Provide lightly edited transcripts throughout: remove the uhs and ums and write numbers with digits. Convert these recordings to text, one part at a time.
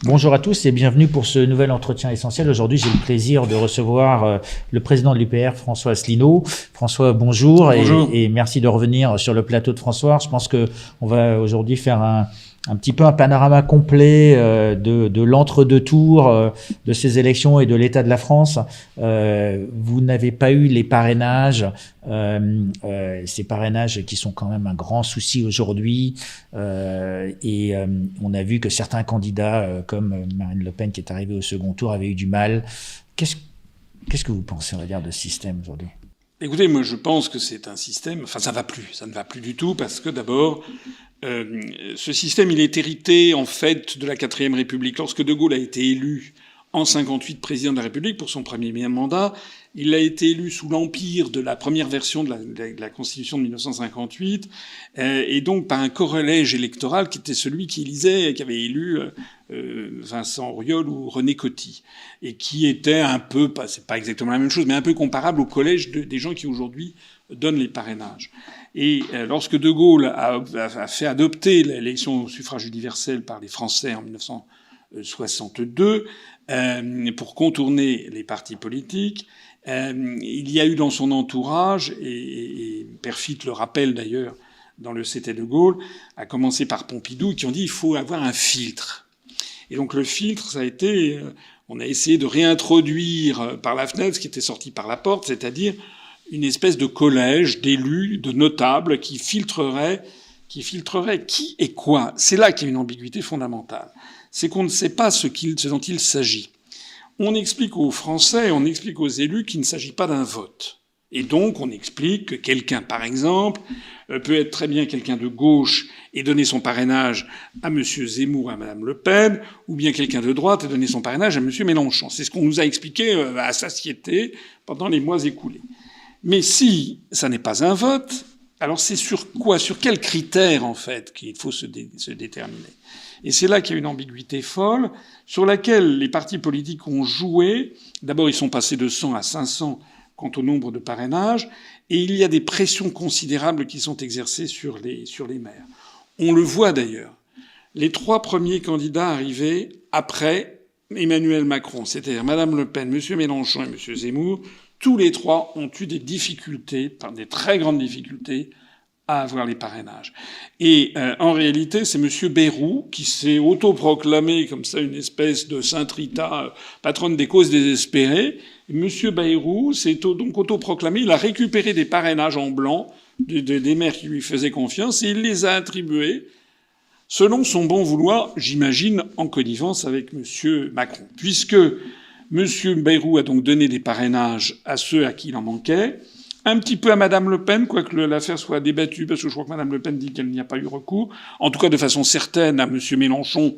Bonjour à tous et bienvenue pour ce nouvel entretien essentiel. Aujourd'hui, j'ai le plaisir de recevoir le président de l'UPR, François Asselineau. François, bonjour, Bonjour. et merci de revenir sur le plateau de François. Je pense que on va aujourd'hui faire un petit peu un panorama complet de l'entre-deux tours de ces élections et de l'état de la France. Vous n'avez pas eu les parrainages, ces parrainages qui sont quand même un grand souci aujourd'hui. On a vu que certains candidats, comme Marine Le Pen qui est arrivée au second tour, avaient eu du mal. Qu'est-ce que vous pensez, on va dire, de ce système aujourd'hui ? Écoutez, moi je pense que c'est un système. Enfin, ça ne va plus du tout parce que d'abord, ce système, il est hérité en fait de la Quatrième République. Lorsque De Gaulle a été élu en 58 président de la République pour son premier mandat, il a été élu sous l'empire de la première version de la Constitution de 1958, et donc par un corrélège électoral qui était celui qui avait élu Vincent Auriol ou René Coty, et qui était un peu, c'est pas exactement la même chose, mais un peu comparable au collège des gens qui aujourd'hui donnent les parrainages. Et lorsque De Gaulle a fait adopter l'élection au suffrage universel par les Français en 1962, pour contourner les partis politiques, il y a eu dans son entourage, et Perfit le rappelle d'ailleurs dans le C'était De Gaulle, à commencer par Pompidou, qui ont dit il faut avoir un filtre. Et donc le filtre, ça a été, on a essayé de réintroduire par la fenêtre ce qui était sorti par la porte, c'est-à-dire une espèce de collège d'élus, de notables qui filtrerait qui et quoi. C'est là qu'il y a une ambiguïté fondamentale. C'est qu'on ne sait pas ce dont il s'agit. On explique aux Français, on explique aux élus qu'il ne s'agit pas d'un vote. Et donc, on explique que quelqu'un, par exemple, peut être très bien quelqu'un de gauche et donner son parrainage à M. Zemmour, à Mme Le Pen, ou bien quelqu'un de droite et donner son parrainage à M. Mélenchon. C'est ce qu'on nous a expliqué à satiété pendant les mois écoulés. Mais si ça n'est pas un vote, alors c'est sur quoi, sur quels critères, en fait, qu'il faut se déterminer. Et c'est là qu'il y a une ambiguïté folle, sur laquelle les partis politiques ont joué. D'abord, ils sont passés de 100 à 500 quant au nombre de parrainages, et il y a des pressions considérables qui sont exercées sur les maires. On le voit d'ailleurs. Les trois premiers candidats arrivés après Emmanuel Macron, c'est-à-dire Madame Le Pen, M. Mélenchon et M. Zemmour, tous les trois ont eu des difficultés, des très grandes difficultés, à avoir les parrainages. Et en réalité, c'est M. Bayrou qui s'est autoproclamé comme ça une espèce de Sainte Rita, patronne des causes désespérées. Et M. Bayrou s'est donc autoproclamé. Il a récupéré des parrainages en blanc des maires qui lui faisaient confiance et il les a attribués selon son bon vouloir, j'imagine, en connivence avec M. Macron. Puisque M. Bayrou a donc donné des parrainages à ceux à qui il en manquait, un petit peu à Madame Le Pen, quoique l'affaire soit débattue, parce que je crois que Madame Le Pen dit qu'elle n'y a pas eu recours. En tout cas, de façon certaine, à M. Mélenchon,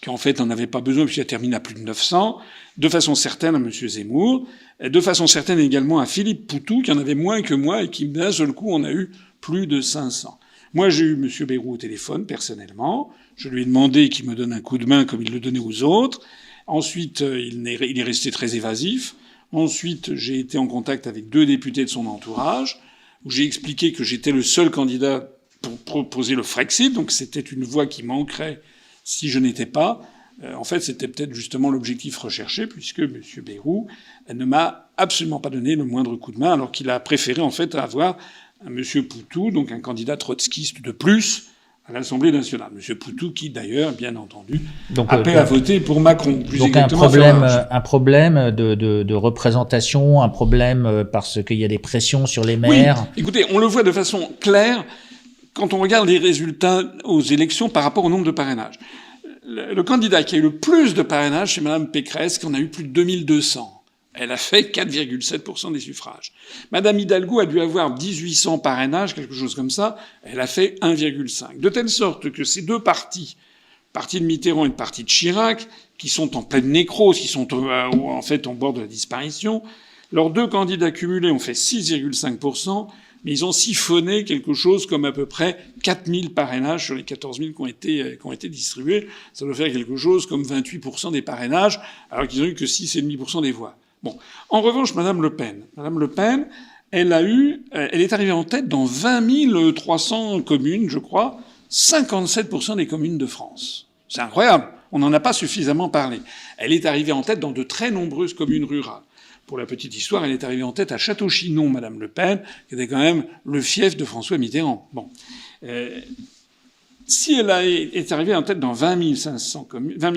qui en fait n'en avait pas besoin puisqu'il a terminé à plus de 900. De façon certaine à M. Zemmour. De façon certaine également à Philippe Poutou, qui en avait moins que moi et qui, d'un seul coup, en a eu plus de 500. Moi, j'ai eu M. Bayrou au téléphone, personnellement. Je lui ai demandé qu'il me donne un coup de main comme il le donnait aux autres. Ensuite, il est resté très évasif. Ensuite, j'ai été en contact avec 2 députés de son entourage, où j'ai expliqué que j'étais le seul candidat pour proposer le Frexit, donc c'était une voix qui manquerait si je n'étais pas. En fait, c'était peut-être justement l'objectif recherché, puisque M. Bayrou ne m'a absolument pas donné le moindre coup de main, alors qu'il a préféré en fait avoir un M. Poutou, donc un candidat trotskiste de plus, à l'Assemblée nationale. M. Poutou, qui d'ailleurs, bien entendu, appelle à voter pour Macron. Donc un problème de représentation, un problème parce qu'il y a des pressions sur les maires. Oui, écoutez, on le voit de façon claire quand on regarde les résultats aux élections par rapport au nombre de parrainages. Le candidat qui a eu le plus de parrainages, c'est Mme Pécresse, qui en a eu plus de 2200. Elle a fait 4,7% des suffrages. Madame Hidalgo a dû avoir 1800 parrainages, quelque chose comme ça. Elle a fait 1,5. De telle sorte que ces deux partis, le parti de Mitterrand et le parti de Chirac, qui sont en pleine nécrose, qui sont en fait au bord de la disparition, leurs deux candidats cumulés ont fait 6,5%, mais ils ont siphonné quelque chose comme à peu près 4000 parrainages sur les 14 000 qui ont été distribués. Ça doit faire quelque chose comme 28% des parrainages, alors qu'ils ont eu que 6,5% des voix. Bon. En revanche, Madame Le Pen, elle est arrivée en tête dans 20 300 communes, je crois, 57% des communes de France. C'est incroyable. On n'en a pas suffisamment parlé. Elle est arrivée en tête dans de très nombreuses communes rurales. Pour la petite histoire, elle est arrivée en tête à Château-Chinon, Madame Le Pen, qui était quand même le fief de François Mitterrand. Bon. Si elle est arrivée en tête dans 20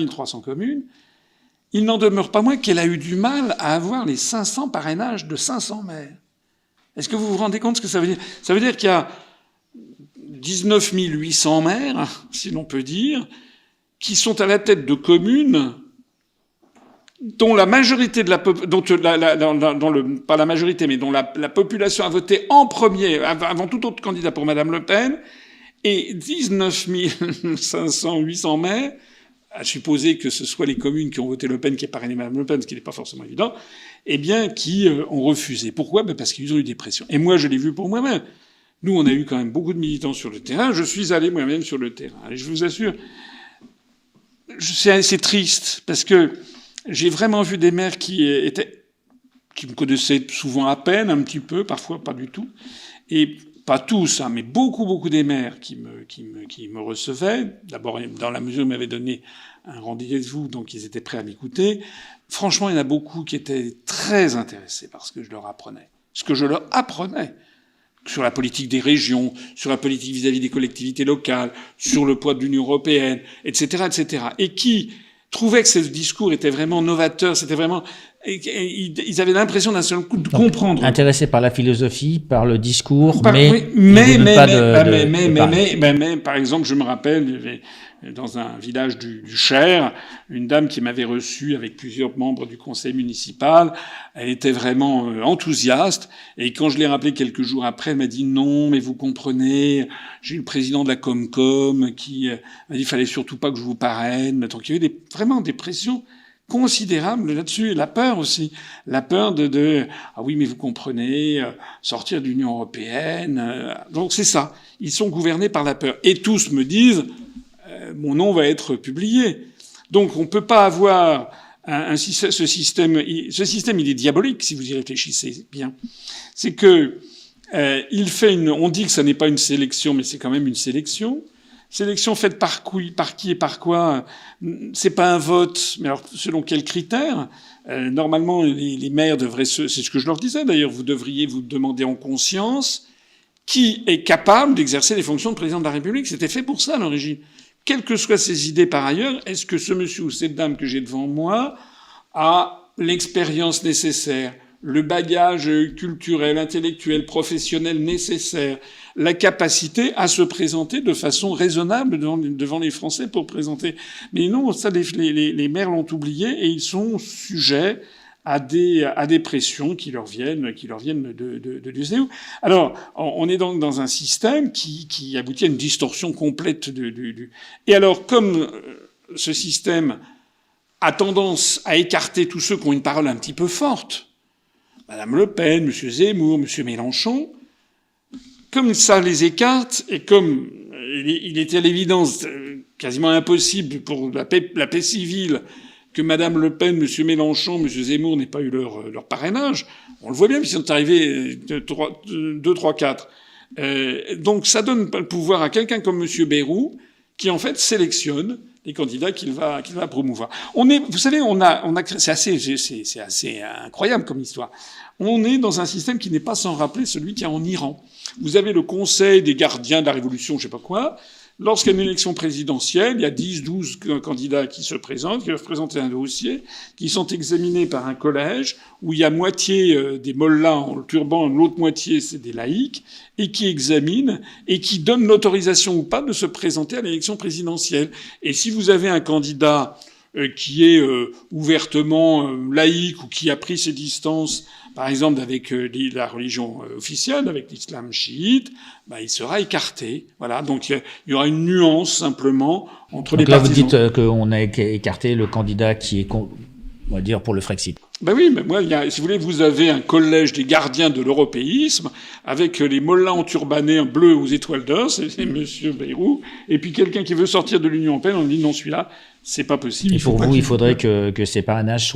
300 communes, il n'en demeure pas moins qu'elle a eu du mal à avoir les 500 parrainages de 500 maires. Est-ce que vous vous rendez compte ce que ça veut dire? Ça veut dire qu'il y a 19 800 maires, si l'on peut dire, qui sont à la tête de communes dont la majorité de la pas la majorité, mais dont la population a voté en premier, avant tout autre candidat pour Madame Le Pen, et 19 500, 800 maires, à supposer que ce soit les communes qui ont voté Le Pen qui aient parrainé Madame Le Pen, ce qui n'est pas forcément évident, eh bien, qui ont refusé. Pourquoi? Parce qu'ils ont eu des pressions. Et moi, je l'ai vu pour moi-même. Nous, on a eu quand même beaucoup de militants sur le terrain. Je suis allé moi-même sur le terrain. Et je vous assure, c'est triste, parce que j'ai vraiment vu des maires qui me connaissaient souvent à peine, un petit peu, parfois pas du tout. Et pas tous, hein, mais beaucoup des maires qui me recevaient. D'abord, dans la mesure où ils m'avaient donné un rendez-vous, donc ils étaient prêts à m'écouter. Franchement, il y en a beaucoup qui étaient très intéressés par ce que je leur apprenais. Ce que je leur apprenais. Sur la politique des régions, sur la politique vis-à-vis des collectivités locales, sur le poids de l'Union européenne, etc., etc. Et qui trouvaient que ce discours était vraiment novateur, c'était vraiment... Ils avaient l'impression d'un seul coup de comprendre. Intéressés par la philosophie, par le discours, mais, par exemple, je me rappelle, dans un village du Cher, une dame qui m'avait reçu avec plusieurs membres du conseil municipal. Elle était vraiment enthousiaste. Et quand je l'ai rappelé quelques jours après, elle m'a dit non, mais vous comprenez, j'ai eu le président de la Comcom qui m'a dit il fallait surtout pas que je vous parraine. Donc il y a eu vraiment des pressions considérable là-dessus, et la peur aussi. La peur ah oui, mais vous comprenez, sortir de l'Union européenne. Donc c'est ça. Ils sont gouvernés par la peur. Et tous me disent, mon nom va être publié. Donc on peut pas avoir ce système. Ce système, il est diabolique, si vous y réfléchissez bien. C'est que, on dit que ça n'est pas une sélection, mais c'est quand même une sélection. Sélection faite par qui et par quoi? C'est pas un vote, mais alors selon quels critères? Normalement, les maires devraient c'est ce que je leur disais d'ailleurs, vous devriez vous demander en conscience qui est capable d'exercer les fonctions de président de la République. C'était fait pour ça à l'origine. Quelles que soient ses idées par ailleurs, est-ce que ce monsieur ou cette dame que j'ai devant moi a l'expérience nécessaire, le bagage culturel, intellectuel, professionnel nécessaire, la capacité à se présenter de façon raisonnable devant les Français pour présenter. Mais non, ça, les maires l'ont oublié et ils sont sujets à des pressions qui leur viennent de Dieu sait où. Alors, on est donc dans un système qui aboutit à une distorsion complète Et alors, comme ce système a tendance à écarter tous ceux qui ont une parole un petit peu forte, Madame Le Pen, Monsieur Zemmour, Monsieur Mélenchon, comme ça les écarte, et comme il était à l'évidence quasiment impossible pour la paix civile que Madame Le Pen, Monsieur Mélenchon, Monsieur Zemmour n'aient pas eu leur parrainage, on le voit bien, puisqu'ils sont arrivés 2, 3, 4. Donc ça donne le pouvoir à quelqu'un comme Monsieur Bayrou, qui en fait sélectionne les candidats qu'il va promouvoir. Vous savez, c'est assez incroyable comme histoire. On est dans un système qui n'est pas sans rappeler celui qu'il y a en Iran. Vous avez le Conseil des gardiens de la Révolution, je sais pas quoi. Lorsqu'il y a une élection présidentielle, il y a 10, 12 candidats qui se présentent, qui doivent présenter un dossier, qui sont examinés par un collège où il y a moitié des mollahs en turban, l'autre moitié c'est des laïcs, et qui examinent et qui donnent l'autorisation ou pas de se présenter à l'élection présidentielle. Et si vous avez un candidat qui est ouvertement laïque ou qui a pris ses distances, par exemple avec la religion officielle, avec l'islam chiite, il sera écarté. Voilà, donc il y aura une nuance simplement entre donc les partisans. Là, vous dites qu'on a écarté le candidat qui est, on va dire, pour le Frexit. Ben oui, mais moi, si vous voulez, vous avez un collège des gardiens de l'européisme avec les mollahs enturbanés en bleu aux étoiles d'or, c'est Monsieur Bayrou, et puis quelqu'un qui veut sortir de l'Union européenne, on dit non, celui-là, c'est pas possible. Et pour vous, il faudrait que ces parrainages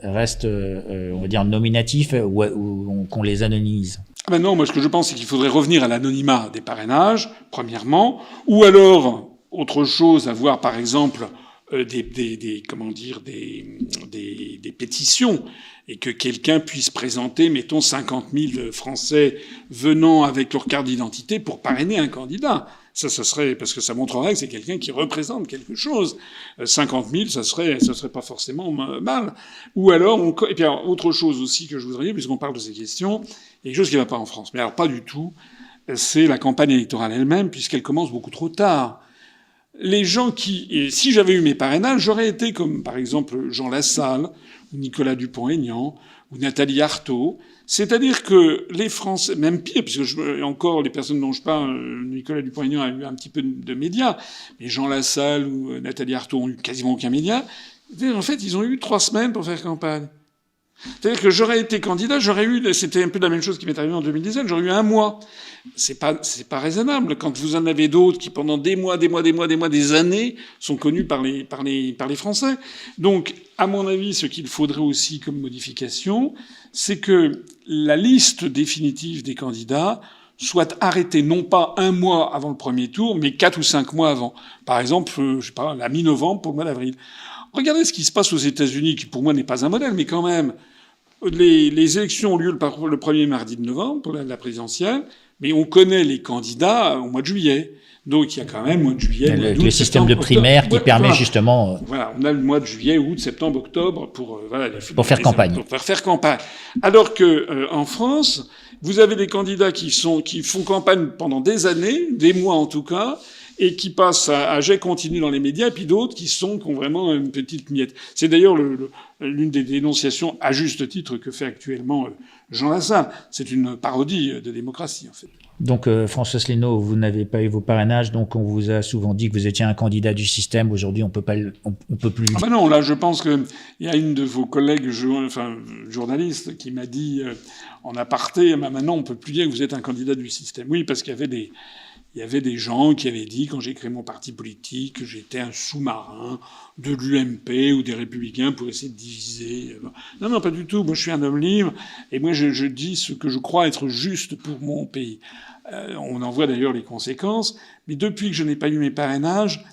restent, on va dire, nominatifs ou qu'on les anonymise. Ben non, moi, ce que je pense, c'est qu'il faudrait revenir à l'anonymat des parrainages, premièrement, ou alors, autre chose, avoir, par exemple, des pétitions, et que quelqu'un puisse présenter, mettons, 50 000 Français venant avec leur carte d'identité pour parrainer un candidat. Ça serait, parce que ça montrerait que c'est quelqu'un qui représente quelque chose. 50 000, ça serait pas forcément mal. Ou alors, et puis alors, autre chose aussi que je voudrais dire, puisqu'on parle de ces questions, il y a quelque chose qui ne va pas en France. Mais alors, pas du tout. C'est la campagne électorale elle-même, puisqu'elle commence beaucoup trop tard. Les gens si j'avais eu mes parrainages, j'aurais été comme, par exemple, Jean Lassalle, ou Nicolas Dupont-Aignan, ou Nathalie Arthaud. C'est-à-dire que les Français, même pire, puisque encore les personnes dont je parle, Nicolas Dupont-Aignan a eu un petit peu de médias, mais Jean Lassalle ou Nathalie Arthaud ont eu quasiment aucun média. En fait, ils ont eu 3 semaines pour faire campagne. C'est-à-dire que j'aurais été candidat, c'était un peu la même chose qui m'est arrivé en 2017, j'aurais eu 1 mois. C'est pas raisonnable quand vous en avez d'autres qui pendant des années sont connus par les Français. Donc, à mon avis, ce qu'il faudrait aussi comme modification, c'est que la liste définitive des candidats soit arrêtée non pas 1 mois avant le premier tour, mais 4 ou 5 mois avant. Par exemple, je sais pas, la mi-novembre pour le mois d'avril. Regardez ce qui se passe aux États-Unis, qui pour moi n'est pas un modèle, mais quand même. Les élections ont lieu le premier mardi de novembre pour la présidentielle, mais on connaît les candidats au mois de juillet. Donc il y a quand même mois de juillet, mois d'août, le système de primaire qui permet justement. Voilà, on a le mois de juillet, août, septembre, octobre pour faire campagne. Pour faire campagne. Alors que en France, vous avez des candidats qui font campagne pendant des années, des mois en tout cas, et qui passent à jet continu dans les médias, et puis d'autres qui ont vraiment une petite miette. C'est d'ailleurs l'une des dénonciations à juste titre que fait actuellement Jean Lassalle. C'est une parodie de démocratie, en fait. Donc, François Asselineau, vous n'avez pas eu vos parrainages, donc on vous a souvent dit que vous étiez un candidat du système. Aujourd'hui, on peut plus. Ah ben non, là, je pense que il y a une de vos collègues, journalistes, qui m'a dit en aparté, maintenant, on peut plus dire que vous êtes un candidat du système. Oui, parce qu'il y avait des gens qui avaient dit, quand j'ai créé mon parti politique, que j'étais un sous-marin de l'UMP ou des Républicains pour essayer de diviser. Non, pas du tout. Moi, je suis un homme libre, et moi, je dis ce que je crois être juste pour mon pays. On en voit d'ailleurs les conséquences. Mais depuis que je n'ai pas eu mes parrainages,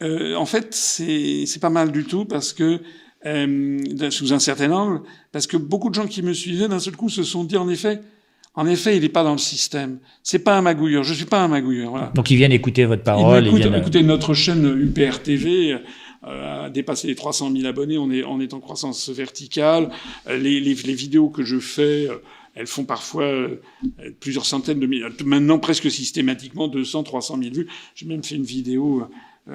en fait, c'est pas mal du tout, parce que sous un certain angle, parce que beaucoup de gens qui me suivaient d'un seul coup se sont dit, en effet, il n'est pas dans le système. C'est pas un magouilleur. Je suis pas un magouilleur. Voilà. Donc ils viennent écouter votre parole. Ils viennent écouter notre chaîne UPR TV. A dépassé les 300 000 abonnés. On est en croissance verticale. Les vidéos que je fais, elles font parfois plusieurs centaines de milliers. Maintenant, presque systématiquement, 200, 300 000 vues. J'ai même fait une vidéo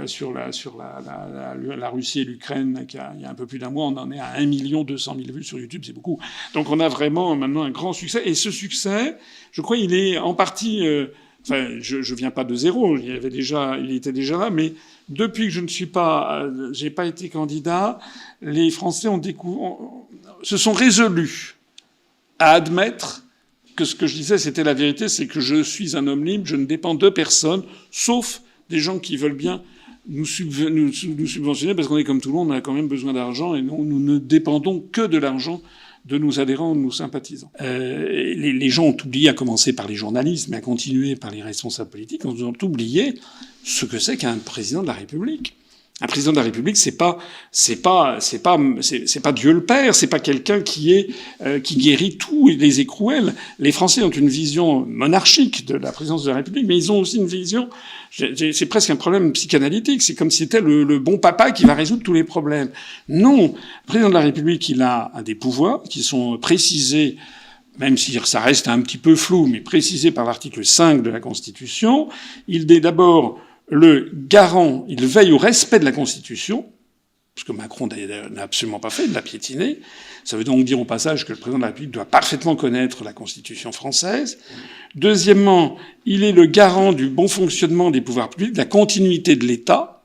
sur la Russie et l'Ukraine, il y a un peu plus d'1 mois, on en est à 1 200 000 vues sur YouTube, c'est beaucoup. Donc on a vraiment maintenant un grand succès. Et ce succès, je crois, il est en partie... je viens pas de zéro, il était déjà là, mais depuis que j'ai pas été candidat, les Français se sont résolus à admettre que ce que je disais, c'était la vérité, c'est que je suis un homme libre, je ne dépends de personne, sauf des gens qui veulent bien nous subventionner, parce qu'on est comme tout le monde, on a quand même besoin d'argent, et nous ne dépendons que de l'argent de nos adhérents, de nos sympathisants. Les gens ont oublié, à commencer par les journalistes, mais à continuer par les responsables politiques, ont oublié ce que c'est qu'un président de la République. Un président de la République, c'est pas Dieu le Père, c'est pas quelqu'un qui guérit tous les écrouelles. Les Français ont une vision monarchique de la présidence de la République, mais ils ont aussi une vision, c'est presque un problème psychanalytique. C'est comme si c'était le bon papa qui va résoudre tous les problèmes. Non. Le président de la République, il a des pouvoirs qui sont précisés, même si ça reste un petit peu flou, mais précisés par l'article 5 de la Constitution. Il est d'abord le garant, il veille au respect de la Constitution, ce que Macron n'a absolument pas fait, il l'a piétiné. Ça veut donc dire au passage que le président de la République doit parfaitement connaître la Constitution française. Deuxièmement, il est le garant du bon fonctionnement des pouvoirs publics, de la continuité de l'État.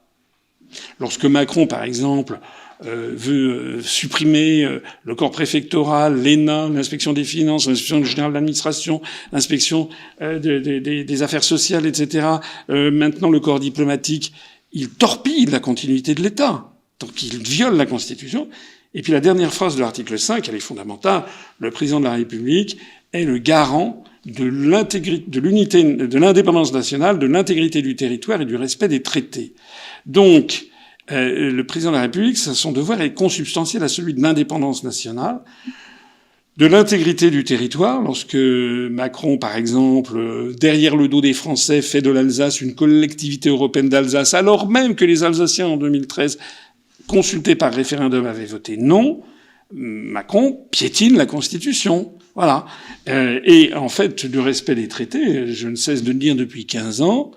Lorsque Macron, par exemple, veut supprimer le corps préfectoral, l'ENA, l'inspection des finances, l'inspection générale de l'administration, l'inspection des affaires sociales, etc. Maintenant, le corps diplomatique, il torpille la continuité de l'État. Donc, il viole la Constitution. Et puis, la dernière phrase de l'article 5, elle est fondamentale. Le président de la République est le garant de l'unité, de l'indépendance nationale, de l'intégrité du territoire et du respect des traités. Donc, le président de la République, son devoir est consubstantiel à celui de l'indépendance nationale, de l'intégrité du territoire. Lorsque Macron, par exemple, derrière le dos des Français, fait de l'Alsace une collectivité européenne d'Alsace, alors même que les Alsaciens, en 2013, consultés par référendum, avaient voté non, Macron piétine la Constitution. Voilà. Et en fait, du respect des traités, je ne cesse de le dire depuis 15 ans,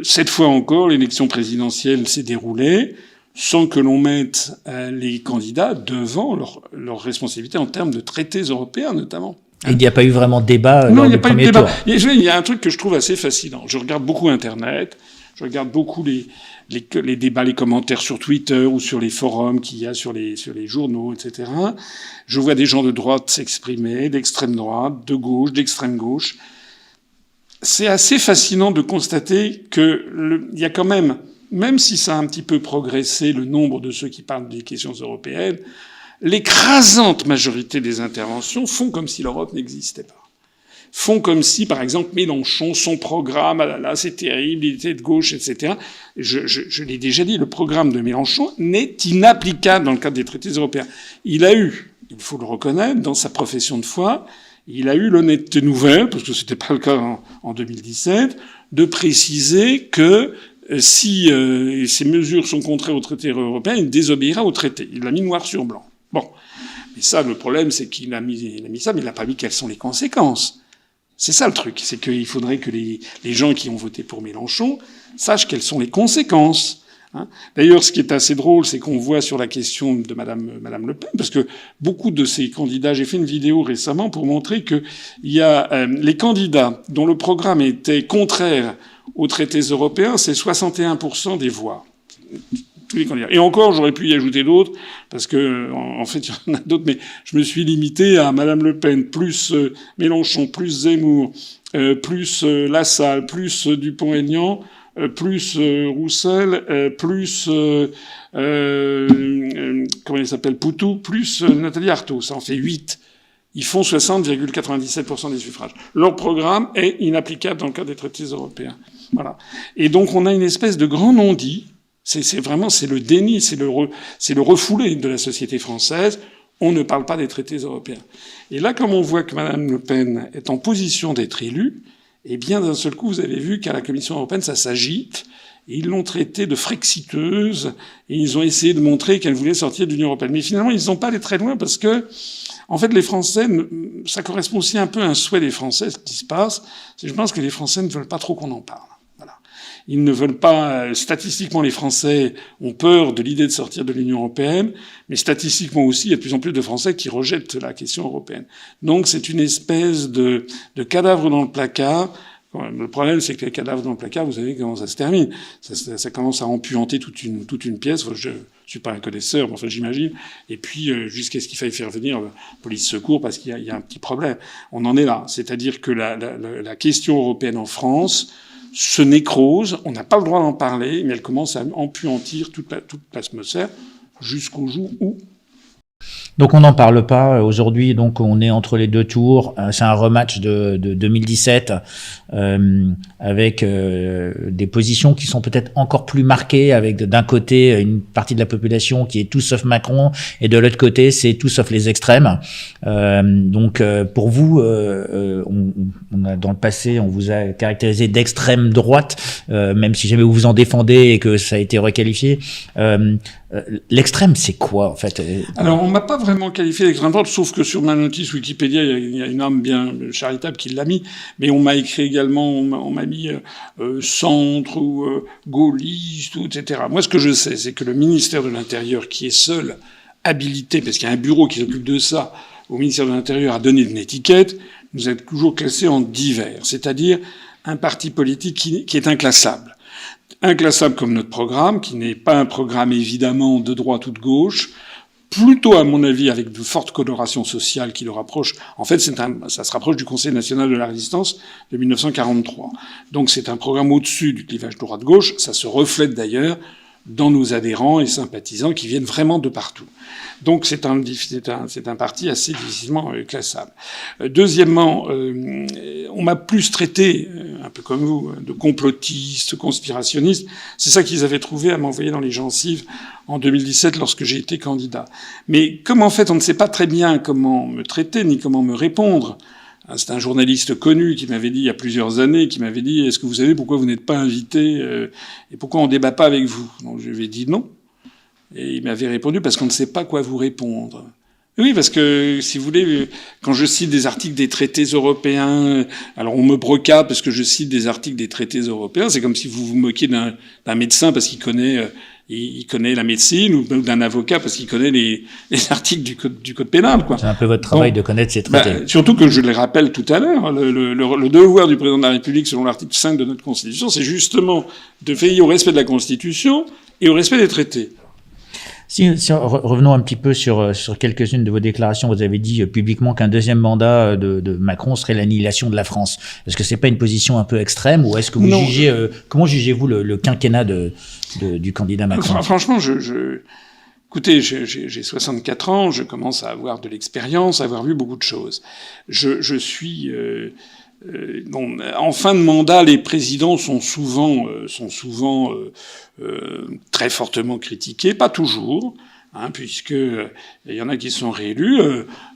cette fois encore, l'élection présidentielle s'est déroulée sans que l'on mette les candidats devant leurs responsabilités en termes de traités européens, notamment. Et il n'y a pas eu vraiment de débat lors du premier tour. Il y a un truc que je trouve assez fascinant. Je regarde beaucoup Internet, je regarde beaucoup les débats, les commentaires sur Twitter ou sur les forums qu'il y a sur les journaux, etc. Je vois des gens de droite s'exprimer, d'extrême droite, de gauche, d'extrême gauche. C'est assez fascinant de constater que il y a quand même si ça a un petit peu progressé, le nombre de ceux qui parlent des questions européennes, l'écrasante majorité des interventions font comme si l'Europe n'existait pas. Font comme si, par exemple, Mélenchon, son programme, ah là là, c'est terrible, il était de gauche, etc. Je l'ai déjà dit, le programme de Mélenchon n'est inapplicable dans le cadre des traités européens. Il a eu, il faut le reconnaître, dans sa profession de foi, il a eu l'honnêteté nouvelle, parce que c'était pas le cas en 2017, de préciser que si ces mesures sont contraires aux traités européens, il désobéira aux traités. Il l'a mis noir sur blanc. Bon. Mais ça, le problème, c'est qu'il a mis ça, mais il n'a pas mis quelles sont les conséquences. C'est ça le truc. C'est qu'il faudrait que les gens qui ont voté pour Mélenchon sachent quelles sont les conséquences. Hein. D'ailleurs, ce qui est assez drôle, c'est qu'on voit sur la question de Madame Le Pen, parce que beaucoup de ces candidats, j'ai fait une vidéo récemment pour montrer que il y a les candidats dont le programme était contraire aux traités européens, c'est 61% des voix. Tous les candidats. Et encore, j'aurais pu y ajouter d'autres, parce que, en fait, il y en a d'autres, mais je me suis limité à Madame Le Pen, plus Mélenchon, plus Zemmour, plus Lassalle, plus Dupont-Aignan, plus Roussel, plus comment il s'appelle, Poutou, plus Nathalie Arthaud. Ça en fait 8. Ils font 60,97% des suffrages. Leur programme est inapplicable dans le cadre des traités européens. Voilà. Et donc on a une espèce de grand non-dit. C'est vraiment, c'est le déni, c'est le refoulé de la société française. On ne parle pas des traités européens. Et là, comme on voit que Madame Le Pen est en position d'être élue, eh bien, d'un seul coup, vous avez vu qu'à la Commission européenne, ça s'agite. Et ils l'ont traitée de frexiteuse. Et ils ont essayé de montrer qu'elle voulait sortir de l'Union européenne. Mais finalement, ils n'ont pas allé très loin parce que, en fait, les Français, ça correspond aussi un peu à un souhait des Français, ce qui se passe. Je pense que les Français ne veulent pas trop qu'on en parle. Voilà. Ils ne veulent pas, statistiquement, les Français ont peur de l'idée de sortir de l'Union européenne, mais statistiquement aussi, il y a de plus en plus de Français qui rejettent la question européenne. Donc c'est une espèce de cadavre dans le placard. Le problème, c'est que les cadavres dans le placard, vous savez comment ça se termine. Ça commence à empuanter toute une pièce. Enfin, je suis pas un connaisseur, mais enfin j'imagine. Et puis jusqu'à ce qu'il faille faire venir police secours parce qu'il y a un petit problème. On en est là. C'est-à-dire que la question européenne en France se nécrose, on n'a pas le droit d'en parler, mais elle commence à empuantir toute l'atmosphère jusqu'au jour où... Donc on n'en parle pas aujourd'hui, donc on est entre les deux tours, c'est un rematch de 2017 avec des positions qui sont peut-être encore plus marquées, avec d'un côté une partie de la population qui est tout sauf Macron et de l'autre côté c'est tout sauf les extrêmes. Donc pour vous, on a dans le passé, on vous a caractérisé d'extrême droite, même si jamais vous vous en défendez et que ça a été requalifié. L'extrême, c'est quoi, en fait? Alors, on m'a pas vraiment qualifié d'extrême droite, sauf que sur ma notice Wikipédia, il y a une âme bien charitable qui l'a mis, mais on m'a écrit également, on m'a mis centre ou gaulliste, ou etc. Moi, ce que je sais, c'est que le ministère de l'Intérieur, qui est seul habilité, parce qu'il y a un bureau qui s'occupe de ça, au ministère de l'Intérieur, a donné une étiquette, nous êtes toujours classés en divers, c'est-à-dire un parti politique qui est inclassable. Inclassable comme notre programme, qui n'est pas un programme évidemment de droite ou de gauche, plutôt à mon avis avec de fortes colorations sociales qui le rapprochent. En fait, ça se rapproche du Conseil national de la résistance de 1943. Donc c'est un programme au-dessus du clivage droite-gauche. Ça se reflète d'ailleurs dans nos adhérents et sympathisants qui viennent vraiment de partout. Donc c'est un parti assez difficilement classable. Deuxièmement, on m'a plus traité, un peu comme vous, de complotiste, conspirationniste. C'est ça qu'ils avaient trouvé à m'envoyer dans les gencives en 2017 lorsque j'ai été candidat. Mais comme en fait on ne sait pas très bien comment me traiter ni comment me répondre, c'est un journaliste connu qui m'avait dit il y a plusieurs années, qui m'avait dit « Est-ce que vous savez pourquoi vous n'êtes pas invité et pourquoi on débat pas avec vous ?» Donc je lui ai dit non. Et il m'avait répondu « Parce qu'on ne sait pas quoi vous répondre. » Oui, parce que, si vous voulez, quand je cite des articles des traités européens, alors on me brocade parce que je cite des articles des traités européens, c'est comme si vous vous moquiez d'un médecin parce qu'il connaît la médecine, ou d'un avocat parce qu'il connaît les articles du code pénal, quoi. C'est un peu votre travail de connaître ces traités. Surtout que je les rappelle tout à l'heure, le devoir du président de la République, selon l'article 5 de notre Constitution, c'est justement de veiller au respect de la Constitution et au respect des traités. Si revenons un petit peu sur quelques-unes de vos déclarations, vous avez dit publiquement qu'un deuxième mandat de Macron serait l'annihilation de la France. Est-ce que c'est pas une position un peu extrême, ou est-ce que vous jugez, comment jugez-vous le quinquennat du candidat Macron? Franchement, écoutez, j'ai 64 ans, je commence à avoir de l'expérience, à avoir vu beaucoup de choses. Je suis en fin de mandat, les présidents sont souvent très fortement critiqués, pas toujours, puisque il y en a qui sont réélus.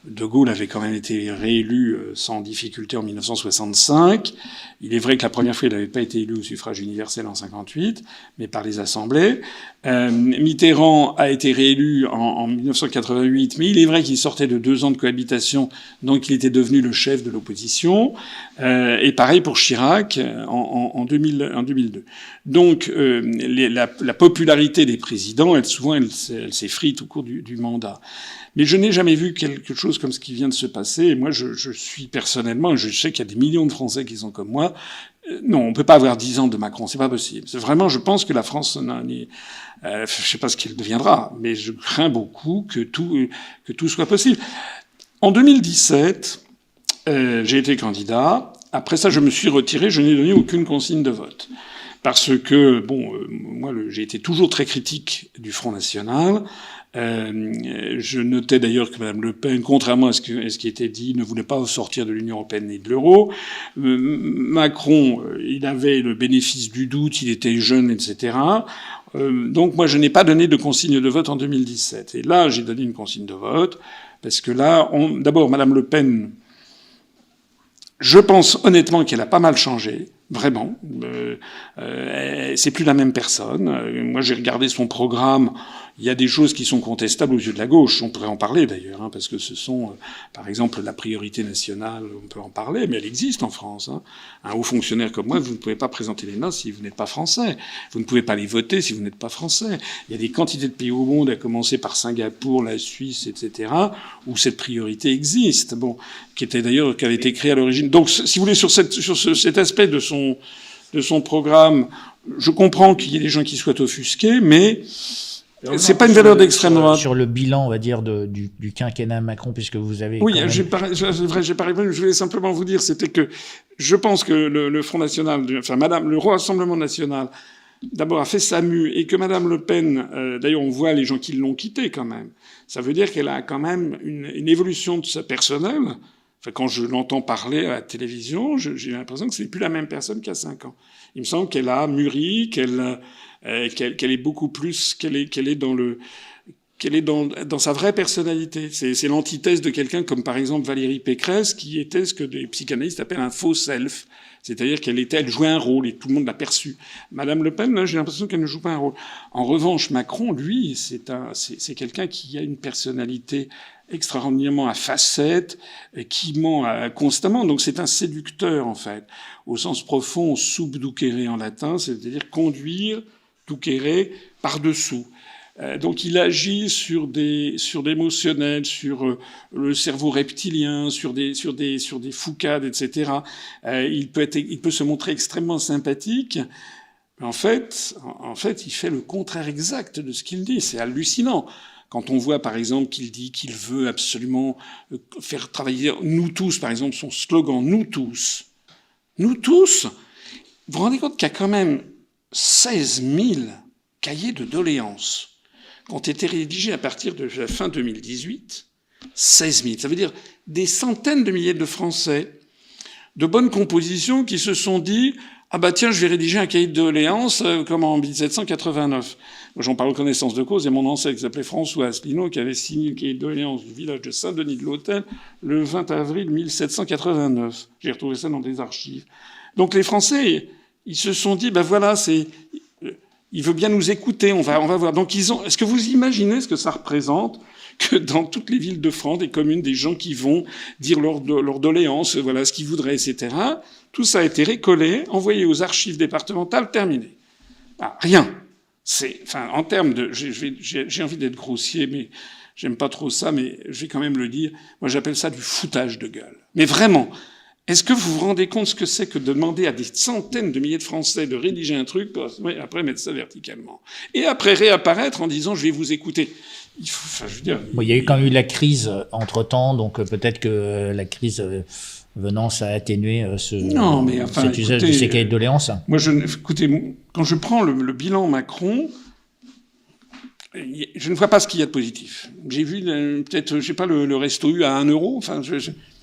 De Gaulle avait quand même été réélu sans difficulté en 1965. Il est vrai que la première fois, il n'avait pas été élu au suffrage universel en 58, mais par les assemblées. Mitterrand a été réélu en 1988, mais il est vrai qu'il sortait de 2 ans de cohabitation, donc il était devenu le chef de l'opposition. Et pareil pour Chirac en 2002. Donc la popularité des présidents, elle s'effrite au cours du mandat. Mais je n'ai jamais vu quelque chose comme ce qui vient de se passer. Et moi, je suis personnellement, je sais qu'il y a des millions de Français qui sont comme moi. Non, on peut pas avoir 10 ans de Macron, c'est pas possible. C'est vraiment, je pense que la France je sais pas ce qu'elle deviendra, mais je crains beaucoup que tout soit possible. En 2017, j'ai été candidat. Après ça, je me suis retiré. Je n'ai donné aucune consigne de vote. Parce que, moi, j'ai été toujours très critique du Front National. Je notais d'ailleurs que Mme Le Pen, contrairement à ce qui était dit, ne voulait pas sortir de l'Union européenne ni de l'euro. Macron, il avait le bénéfice du doute, il était jeune, etc. Donc moi, je n'ai pas donné de consigne de vote en 2017. Et là, j'ai donné une consigne de vote, parce que là, d'abord, Mme Le Pen, je pense honnêtement qu'elle a pas mal changé. Vraiment. C'est plus la même personne. Moi, j'ai regardé son programme. Il y a des choses qui sont contestables aux yeux de la gauche. On pourrait en parler d'ailleurs, parce que ce sont, par exemple, la priorité nationale. On peut en parler, mais elle existe en France. Un haut fonctionnaire comme moi, vous ne pouvez pas présenter les notes si vous n'êtes pas français. Vous ne pouvez pas les voter si vous n'êtes pas français. Il y a des quantités de pays au monde, à commencer par Singapour, la Suisse, etc., où cette priorité existe. Qui avait été créée à l'origine. Donc, si vous voulez, sur cet aspect de son programme, je comprends qu'il y ait des gens qui soient offusqués, mais c'est pas une valeur d'extrême droite. Sur le bilan, on va dire, du quinquennat Macron, puisque vous avez... Oui, j'ai pas répondu. Je voulais simplement vous dire, c'était que je pense que le Front National, le Rassemblement National, d'abord a fait sa mue, et que Madame Le Pen, d'ailleurs on voit les gens qui l'ont quittée quand même. Ça veut dire qu'elle a quand même une évolution de sa personnelle. Quand je l'entends parler à la télévision, j'ai l'impression que c'est plus la même personne qu'il y a 5 ans. Il me semble qu'elle a mûri, qu'elle est beaucoup plus, qu'elle est dans sa vraie personnalité. C'est l'antithèse de quelqu'un comme par exemple Valérie Pécresse, qui était ce que des psychanalystes appellent un faux self. C'est-à-dire elle jouait un rôle et tout le monde l'a perçu. Madame Le Pen, là, j'ai l'impression qu'elle ne joue pas un rôle. En revanche, Macron, lui, c'est quelqu'un qui a une personnalité extraordinairement à facettes, qui ment constamment. Donc c'est un séducteur, en fait. Au sens profond, subducere en latin, c'est-à-dire conduire, ducere, par-dessous. Donc il agit sur des émotionnels, sur le cerveau reptilien, sur des foucades, etc. Il peut se montrer extrêmement sympathique. Mais en fait, il fait le contraire exact de ce qu'il dit. C'est hallucinant. Quand on voit, par exemple, qu'il dit qu'il veut absolument faire travailler nous tous, par exemple, son slogan, nous tous. Nous tous. Vous vous rendez compte qu'il y a quand même 16 000 cahiers de doléances qui ont été rédigés à partir de la fin 2018, 16 000. Ça veut dire des centaines de milliers de Français de bonne composition qui se sont dit « Ah bah tiens, je vais rédiger un cahier de doléances comme en 1789 ». Moi, j'en parle en connaissance de cause. Il y a mon ancêtre qui s'appelait François Asselineau qui avait signé le cahier de doléances du village de Saint-Denis-de-l'Hôtel le 20 avril 1789. J'ai retrouvé ça dans des archives. Donc les Français, ils se sont dit « Ben voilà, il veut bien nous écouter, on va voir ». Donc est-ce que vous imaginez ce que ça représente que dans toutes les villes de France, des communes, des gens qui vont dire leurs doléances, voilà ce qu'ils voudraient, etc. Tout ça a été récollé, envoyé aux archives départementales, terminé. Ah, rien. En termes de, j'ai envie d'être grossier, mais j'aime pas trop ça, mais je vais quand même le dire. Moi, j'appelle ça du foutage de gueule. Mais vraiment. Est-ce que vous vous rendez compte ce que c'est que de demander à des centaines de milliers de Français de rédiger un truc, après mettre ça verticalement, et après réapparaître en disant je vais vous écouter. Il y a eu quand même eu la crise entre-temps, donc peut-être que la crise venant à atténuer cet usage de ces cahiers de doléances. Moi, écoutez, quand je prends le bilan Macron, je ne vois pas ce qu'il y a de positif. J'ai vu peut-être, je sais pas, le resto U à 1 euro.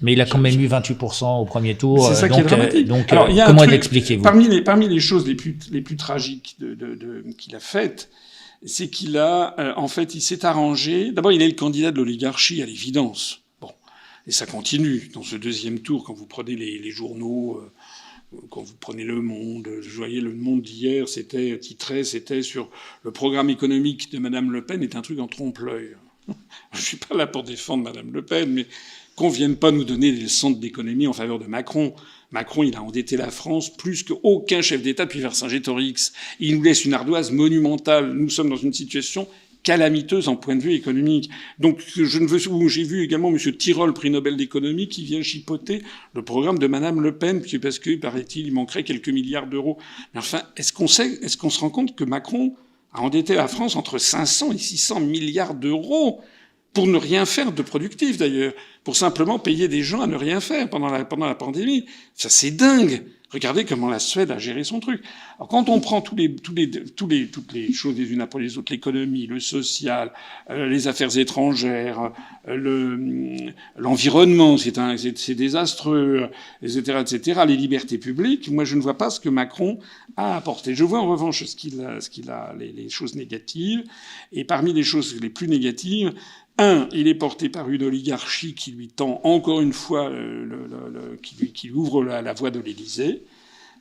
Mais il a quand même eu 28% au premier tour. C'est ça qui est dramatique. Donc, comment l'expliquez-vous ? Parmi les choses les plus tragiques qu'il a faites, c'est qu'il a, en fait, il s'est arrangé. D'abord, il est le candidat de l'oligarchie à l'évidence. Bon, et ça continue dans ce deuxième tour quand vous prenez les journaux. Quand vous prenez Le Monde, je voyais Le Monde d'hier, c'était sur le programme économique de Madame Le Pen est un truc en trompe-l'œil. Je suis pas là pour défendre Madame Le Pen, mais qu'on vienne pas nous donner des leçons d'économie en faveur de Macron. Macron, il a endetté la France plus qu'aucun chef d'État depuis Vercingétorix. Il nous laisse une ardoise monumentale. Nous sommes dans une situation calamiteuse en point de vue économique. Donc, j'ai vu également M. Tirole, prix Nobel d'économie, qui vient chipoter le programme de Madame Le Pen, parce que, paraît-il, il manquerait quelques milliards d'euros. Mais enfin, est-ce qu'on se rend compte que Macron a endetté la France entre 500 et 600 milliards d'euros pour ne rien faire de productif, d'ailleurs, pour simplement payer des gens à ne rien faire pendant la pandémie. Ça, c'est dingue. Regardez comment la Suède a géré son truc. Alors, quand on prend toutes les choses les unes après les autres, l'économie, le social, les affaires étrangères, l'environnement, c'est désastreux, etc., les libertés publiques, moi, je ne vois pas ce que Macron a apporté. Je vois, en revanche, les choses négatives. Et parmi les choses les plus négatives, il est porté par une oligarchie qui lui tend encore une fois, qui ouvre la voie de l'Élysée,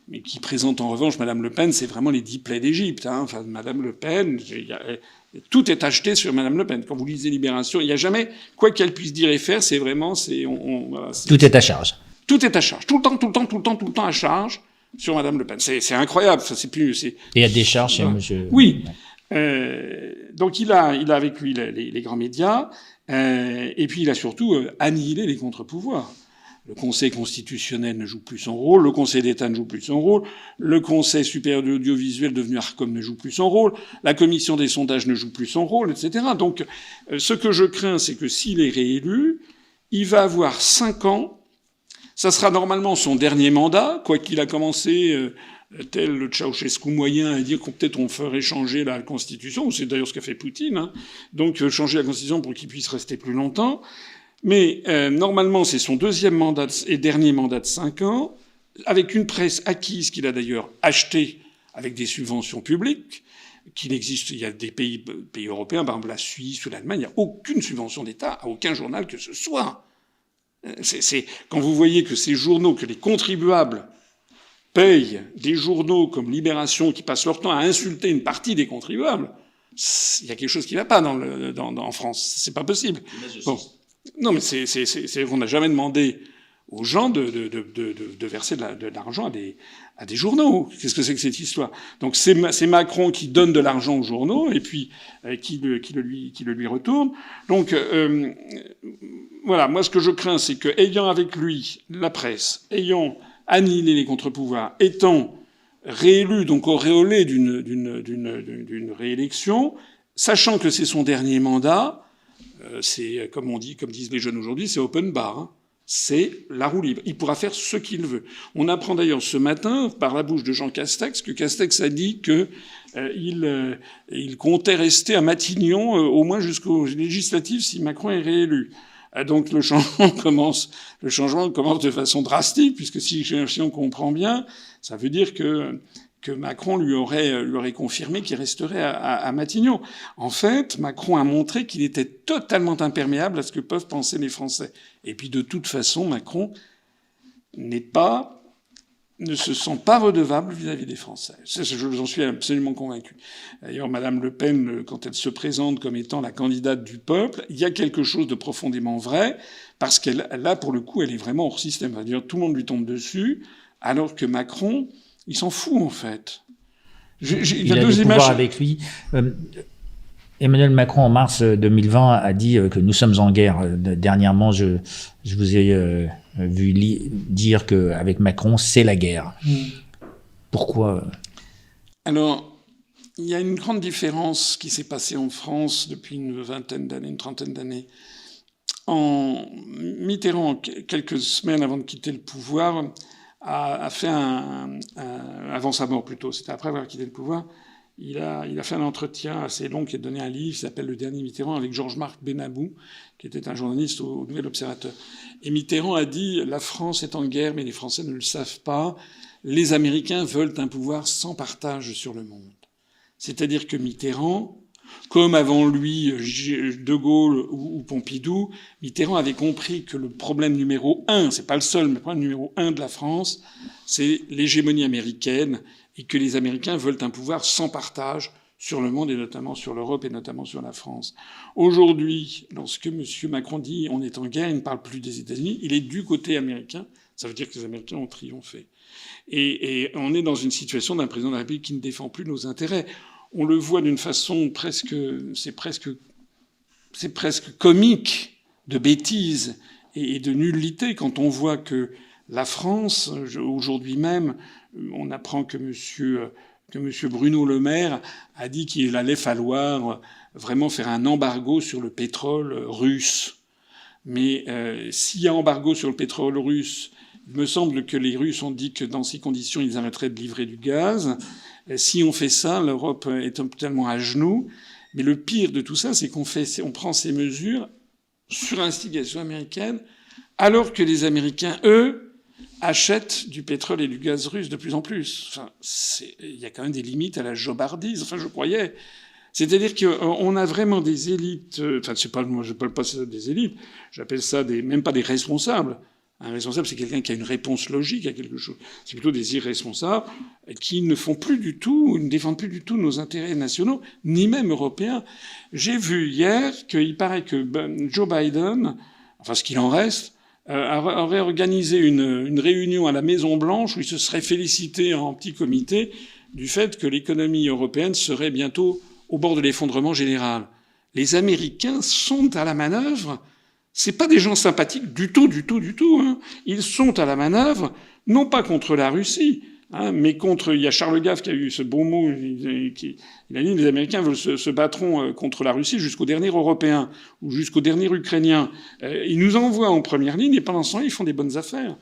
mais qui présente en revanche Madame Le Pen, c'est vraiment les 10 plaies d'Égypte. Enfin, Madame Le Pen, tout est acheté sur Madame Le Pen. Quand vous lisez Libération, il n'y a jamais, quoi qu'elle puisse dire et faire, c'est vraiment, tout est à charge. Tout est à charge. Tout le temps à charge sur Madame Le Pen. C'est incroyable. Ça, Et à décharge chez monsieur. Oui. Donc il a avec lui les grands médias, et puis il a surtout annihilé les contre-pouvoirs. Le Conseil constitutionnel ne joue plus son rôle, le Conseil d'État ne joue plus son rôle, le Conseil supérieur de l'audiovisuel devenu Arcom ne joue plus son rôle, la Commission des sondages ne joue plus son rôle, etc. Donc ce que je crains, c'est que s'il est réélu, il va avoir 5 ans. Ça sera normalement son dernier mandat, quoi qu'il a commencé tel le Ceausescu moyen à dire qu'on peut-être on ferait changer la Constitution, c'est d'ailleurs ce qu'a fait Poutine, donc changer la Constitution pour qu'il puisse rester plus longtemps. Mais normalement, c'est son deuxième mandat et dernier mandat de 5 ans, avec une presse acquise qu'il a d'ailleurs achetée avec des subventions publiques, qu'il existe, il y a des pays européens, par exemple la Suisse ou l'Allemagne, il n'y a aucune subvention d'État à aucun journal que ce soit. Quand vous voyez que ces journaux, que les contribuables payent des journaux comme Libération qui passent leur temps à insulter une partie des contribuables, il y a quelque chose qui ne va pas en France. C'est pas possible. Bon. Non, mais on n'a jamais demandé aux gens de verser de l'argent à des journaux. Qu'est-ce que c'est que cette histoire? Donc c'est Macron qui donne de l'argent aux journaux et puis qui le lui retourne. Donc voilà, moi ce que je crains, c'est que ayant avec lui la presse, ayant annihilé les contre-pouvoirs, étant réélu, donc auréolé d'une réélection, sachant que c'est son dernier mandat, c'est comme disent les jeunes aujourd'hui, c'est open bar. c'est la roue libre. Il pourra faire ce qu'il veut. On apprend d'ailleurs ce matin, par la bouche de Jean Castex, que Castex a dit que il comptait rester à Matignon au moins jusqu'aux législatives si Macron est réélu. Donc le changement commence de façon drastique, puisque si on comprend bien, ça veut dire que Macron lui aurait confirmé qu'il resterait à Matignon. En fait, Macron a montré qu'il était totalement imperméable à ce que peuvent penser les Français. Et puis de toute façon, Macron ne se sent pas redevable vis-à-vis des Français. J'en suis absolument convaincu. D'ailleurs, Madame Le Pen, quand elle se présente comme étant la candidate du peuple, il y a quelque chose de profondément vrai, parce qu'elle, là, pour le coup, elle est vraiment hors système. C'est-à-dire, tout le monde lui tombe dessus, alors que Macron, il s'en fout, en fait. Il a deux images avec lui. Emmanuel Macron, en mars 2020, a dit que nous sommes en guerre. Dernièrement, je vous ai vu dire qu'avec Macron, c'est la guerre. Pourquoi? Alors, il y a une grande différence qui s'est passée en France depuis une trentaine d'années. Mitterrand, quelques semaines avant de quitter le pouvoir, a fait avant sa mort plutôt, c'était après avoir quitté le pouvoir, il a fait un entretien assez long qui a donné un livre qui s'appelle Le Dernier Mitterrand avec Georges-Marc Benabou, qui était un journaliste au Nouvel Observateur. Et Mitterrand a dit « La France est en guerre, mais les Français ne le savent pas. Les Américains veulent un pouvoir sans partage sur le monde. » C'est-à-dire que Mitterrand, comme avant lui De Gaulle ou Pompidou, Mitterrand avait compris que le problème numéro un, c'est pas le seul, mais le problème numéro un de la France, c'est l'hégémonie américaine, et que les Américains veulent un pouvoir sans partage sur le monde, et notamment sur l'Europe, et notamment sur la France. Aujourd'hui, lorsque M. Macron dit on est en guerre, il ne parle plus des États-Unis, il est du côté américain. Ça veut dire que les Américains ont triomphé. Et on est dans une situation d'un président de la République qui ne défend plus nos intérêts. On le voit d'une façon c'est presque comique, de bêtise et de nullité, quand on voit que la France, aujourd'hui même, on apprend que monsieur Bruno Le Maire a dit qu'il allait falloir vraiment faire un embargo sur le pétrole russe. Mais s'il y a embargo sur le pétrole russe, il me semble que les Russes ont dit que dans ces conditions, ils arrêteraient de livrer du gaz. Si on fait ça, l'Europe est totalement à genoux. Mais le pire de tout ça, c'est qu'on prend ces mesures sur instigation américaine, alors que les Américains, eux, achètent du pétrole et du gaz russe de plus en plus. Enfin, il y a quand même des limites à la jobardise. Enfin, je croyais. C'est-à-dire qu'on a vraiment des élites. Enfin, moi, je parle pas des élites. J'appelle ça même pas des responsables. Un responsable, c'est quelqu'un qui a une réponse logique à quelque chose. C'est plutôt des irresponsables qui ne défendent plus du tout nos intérêts nationaux, ni même européens. J'ai vu hier qu'il paraît que Joe Biden, enfin ce qu'il en reste, aurait organisé une réunion à la Maison-Blanche où il se serait félicité en petit comité du fait que l'économie européenne serait bientôt au bord de l'effondrement général. Les Américains sont à la manœuvre. C'est pas des gens sympathiques du tout. Hein. Ils sont à la manœuvre, non pas contre la Russie, mais contre. Il y a Charles Gave qui a eu ce bon mot. Il a dit les Américains se battront contre la Russie jusqu'au dernier Européen ou jusqu'au dernier Ukrainien. Ils nous envoient en première ligne et pendant ce temps, ils font des bonnes affaires.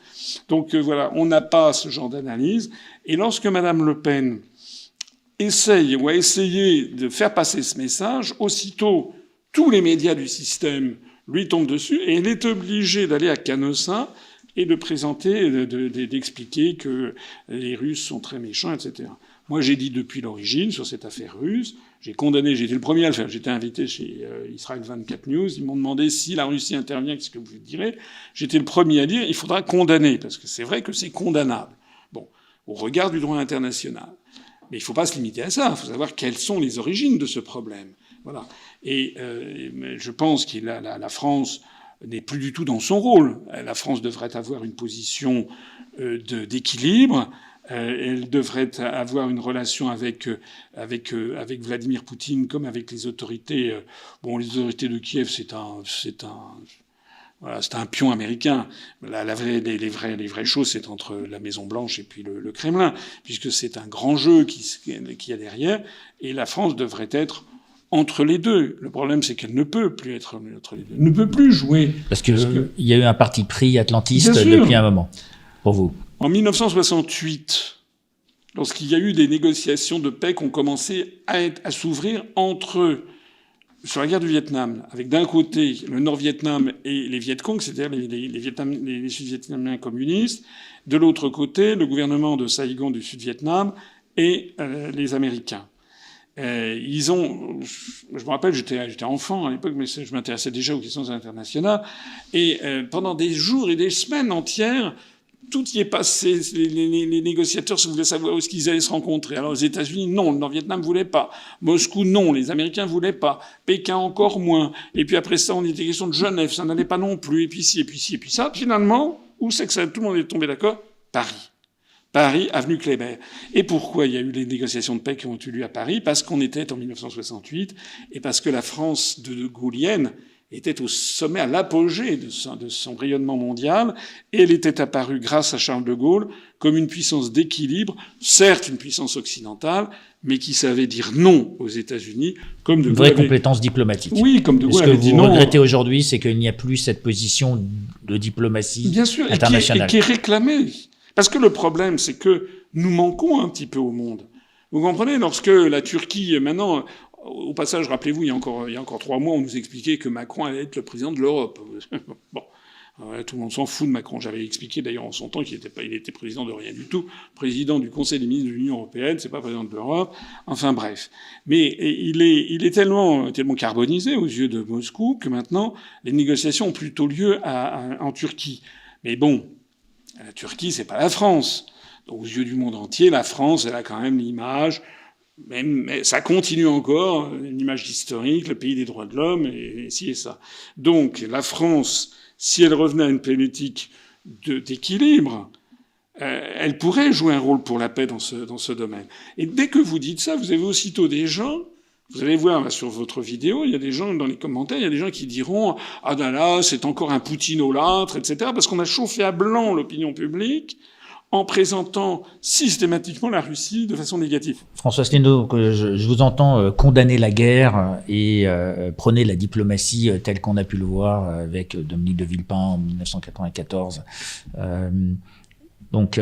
Donc voilà, on n'a pas ce genre d'analyse. Et lorsque Madame Le Pen essaye ou a essayé de faire passer ce message, aussitôt tous les médias du système lui tombe dessus, et elle est obligée d'aller à Canossa et de présenter, d'expliquer que les Russes sont très méchants, etc. Moi, j'ai dit depuis l'origine sur cette affaire russe, j'ai condamné, j'ai été le premier à le faire. J'étais invité chez Israël 24 News, ils m'ont demandé si la Russie intervient, qu'est-ce que vous direz. J'étais le premier à dire, il faudra condamner, parce que c'est vrai que c'est condamnable. Bon, au regard du droit international. Mais il ne faut pas se limiter à ça, il faut savoir quelles sont les origines de ce problème. Voilà. Et je pense que la France n'est plus du tout dans son rôle. La France devrait avoir une position d'équilibre. Elle devrait avoir une relation avec Vladimir Poutine comme avec les autorités. Les autorités de Kiev, c'est un pion américain. Les vraies choses, c'est entre la Maison Blanche et puis le Kremlin, puisque c'est un grand jeu qui y a derrière. Et la France devrait être entre les deux. Le problème, c'est qu'elle ne peut plus être entre les deux. Elle ne peut plus jouer. Parce que il y a eu un parti pris atlantiste depuis un moment, pour vous. En 1968, lorsqu'il y a eu des négociations de paix qui ont commencé à s'ouvrir sur la guerre du Vietnam, avec d'un côté le Nord-Vietnam et les Viet Cong, c'est-à-dire les Sud-Vietnamiens communistes, de l'autre côté le gouvernement de Saigon du Sud-Vietnam et les Américains. Je me rappelle, j'étais enfant à l'époque, mais je m'intéressais déjà aux questions internationales, et pendant des jours et des semaines entières, tout y est passé. Les négociateurs voulaient savoir où est-ce qu'ils allaient se rencontrer. Alors, les États-Unis, non. Le Nord-Vietnam voulait pas. Moscou, non. Les Américains voulaient pas. Pékin, encore moins. Et puis après ça, on était question de Genève. Ça n'allait pas non plus. Et puis ci, et puis ci, et puis ça. Finalement, où c'est que ça, tout le monde est tombé d'accord? Paris. Paris, avenue Kléber. Et pourquoi il y a eu les négociations de paix qui ont eu lieu à Paris? Parce qu'on était en 1968 et parce que la France de Gaullienne était au sommet, à l'apogée de son rayonnement mondial, et elle était apparue, grâce à Charles de Gaulle, comme une puissance d'équilibre, certes une puissance occidentale, mais qui savait dire non aux États-Unis, comme de Gaulle. Vraie compétence diplomatique. Oui, comme de Gaulle avait dit non. Ce que vous regrettez aujourd'hui, c'est qu'il n'y a plus cette position de diplomatie bien sûr, internationale. Et qui est réclamée. Parce que le problème, c'est que nous manquons un petit peu au monde. Vous comprenez, lorsque la Turquie, maintenant, au passage, rappelez-vous, il y a encore 3 mois, on nous expliquait que Macron allait être le président de l'Europe. Bon. Tout le monde s'en fout de Macron. J'avais expliqué d'ailleurs en son temps qu'il était président de rien du tout. Président du Conseil des ministres de l'Union européenne, c'est pas président de l'Europe. Enfin bref. Mais il est tellement carbonisé aux yeux de Moscou que maintenant, les négociations ont plutôt lieu en Turquie. Mais bon, la Turquie, c'est pas la France. Donc, aux yeux du monde entier, la France, elle a quand même l'image, mais ça continue encore, une image historique, le pays des droits de l'homme, et ci et ça. Donc, la France, si elle revenait à une politique d'équilibre, elle pourrait jouer un rôle pour la paix dans ce domaine. Et dès que vous dites ça, vous avez aussitôt des gens, vous allez voir là, sur votre vidéo, il y a des gens dans les commentaires, il y a des gens qui diront « Ah là, c'est encore un poutinolâtre, etc. » parce qu'on a chauffé à blanc l'opinion publique en présentant systématiquement la Russie de façon négative. François Asselineau, je vous entends condamner la guerre et prôner la diplomatie telle qu'on a pu le voir avec Dominique de Villepin en 1994. Donc,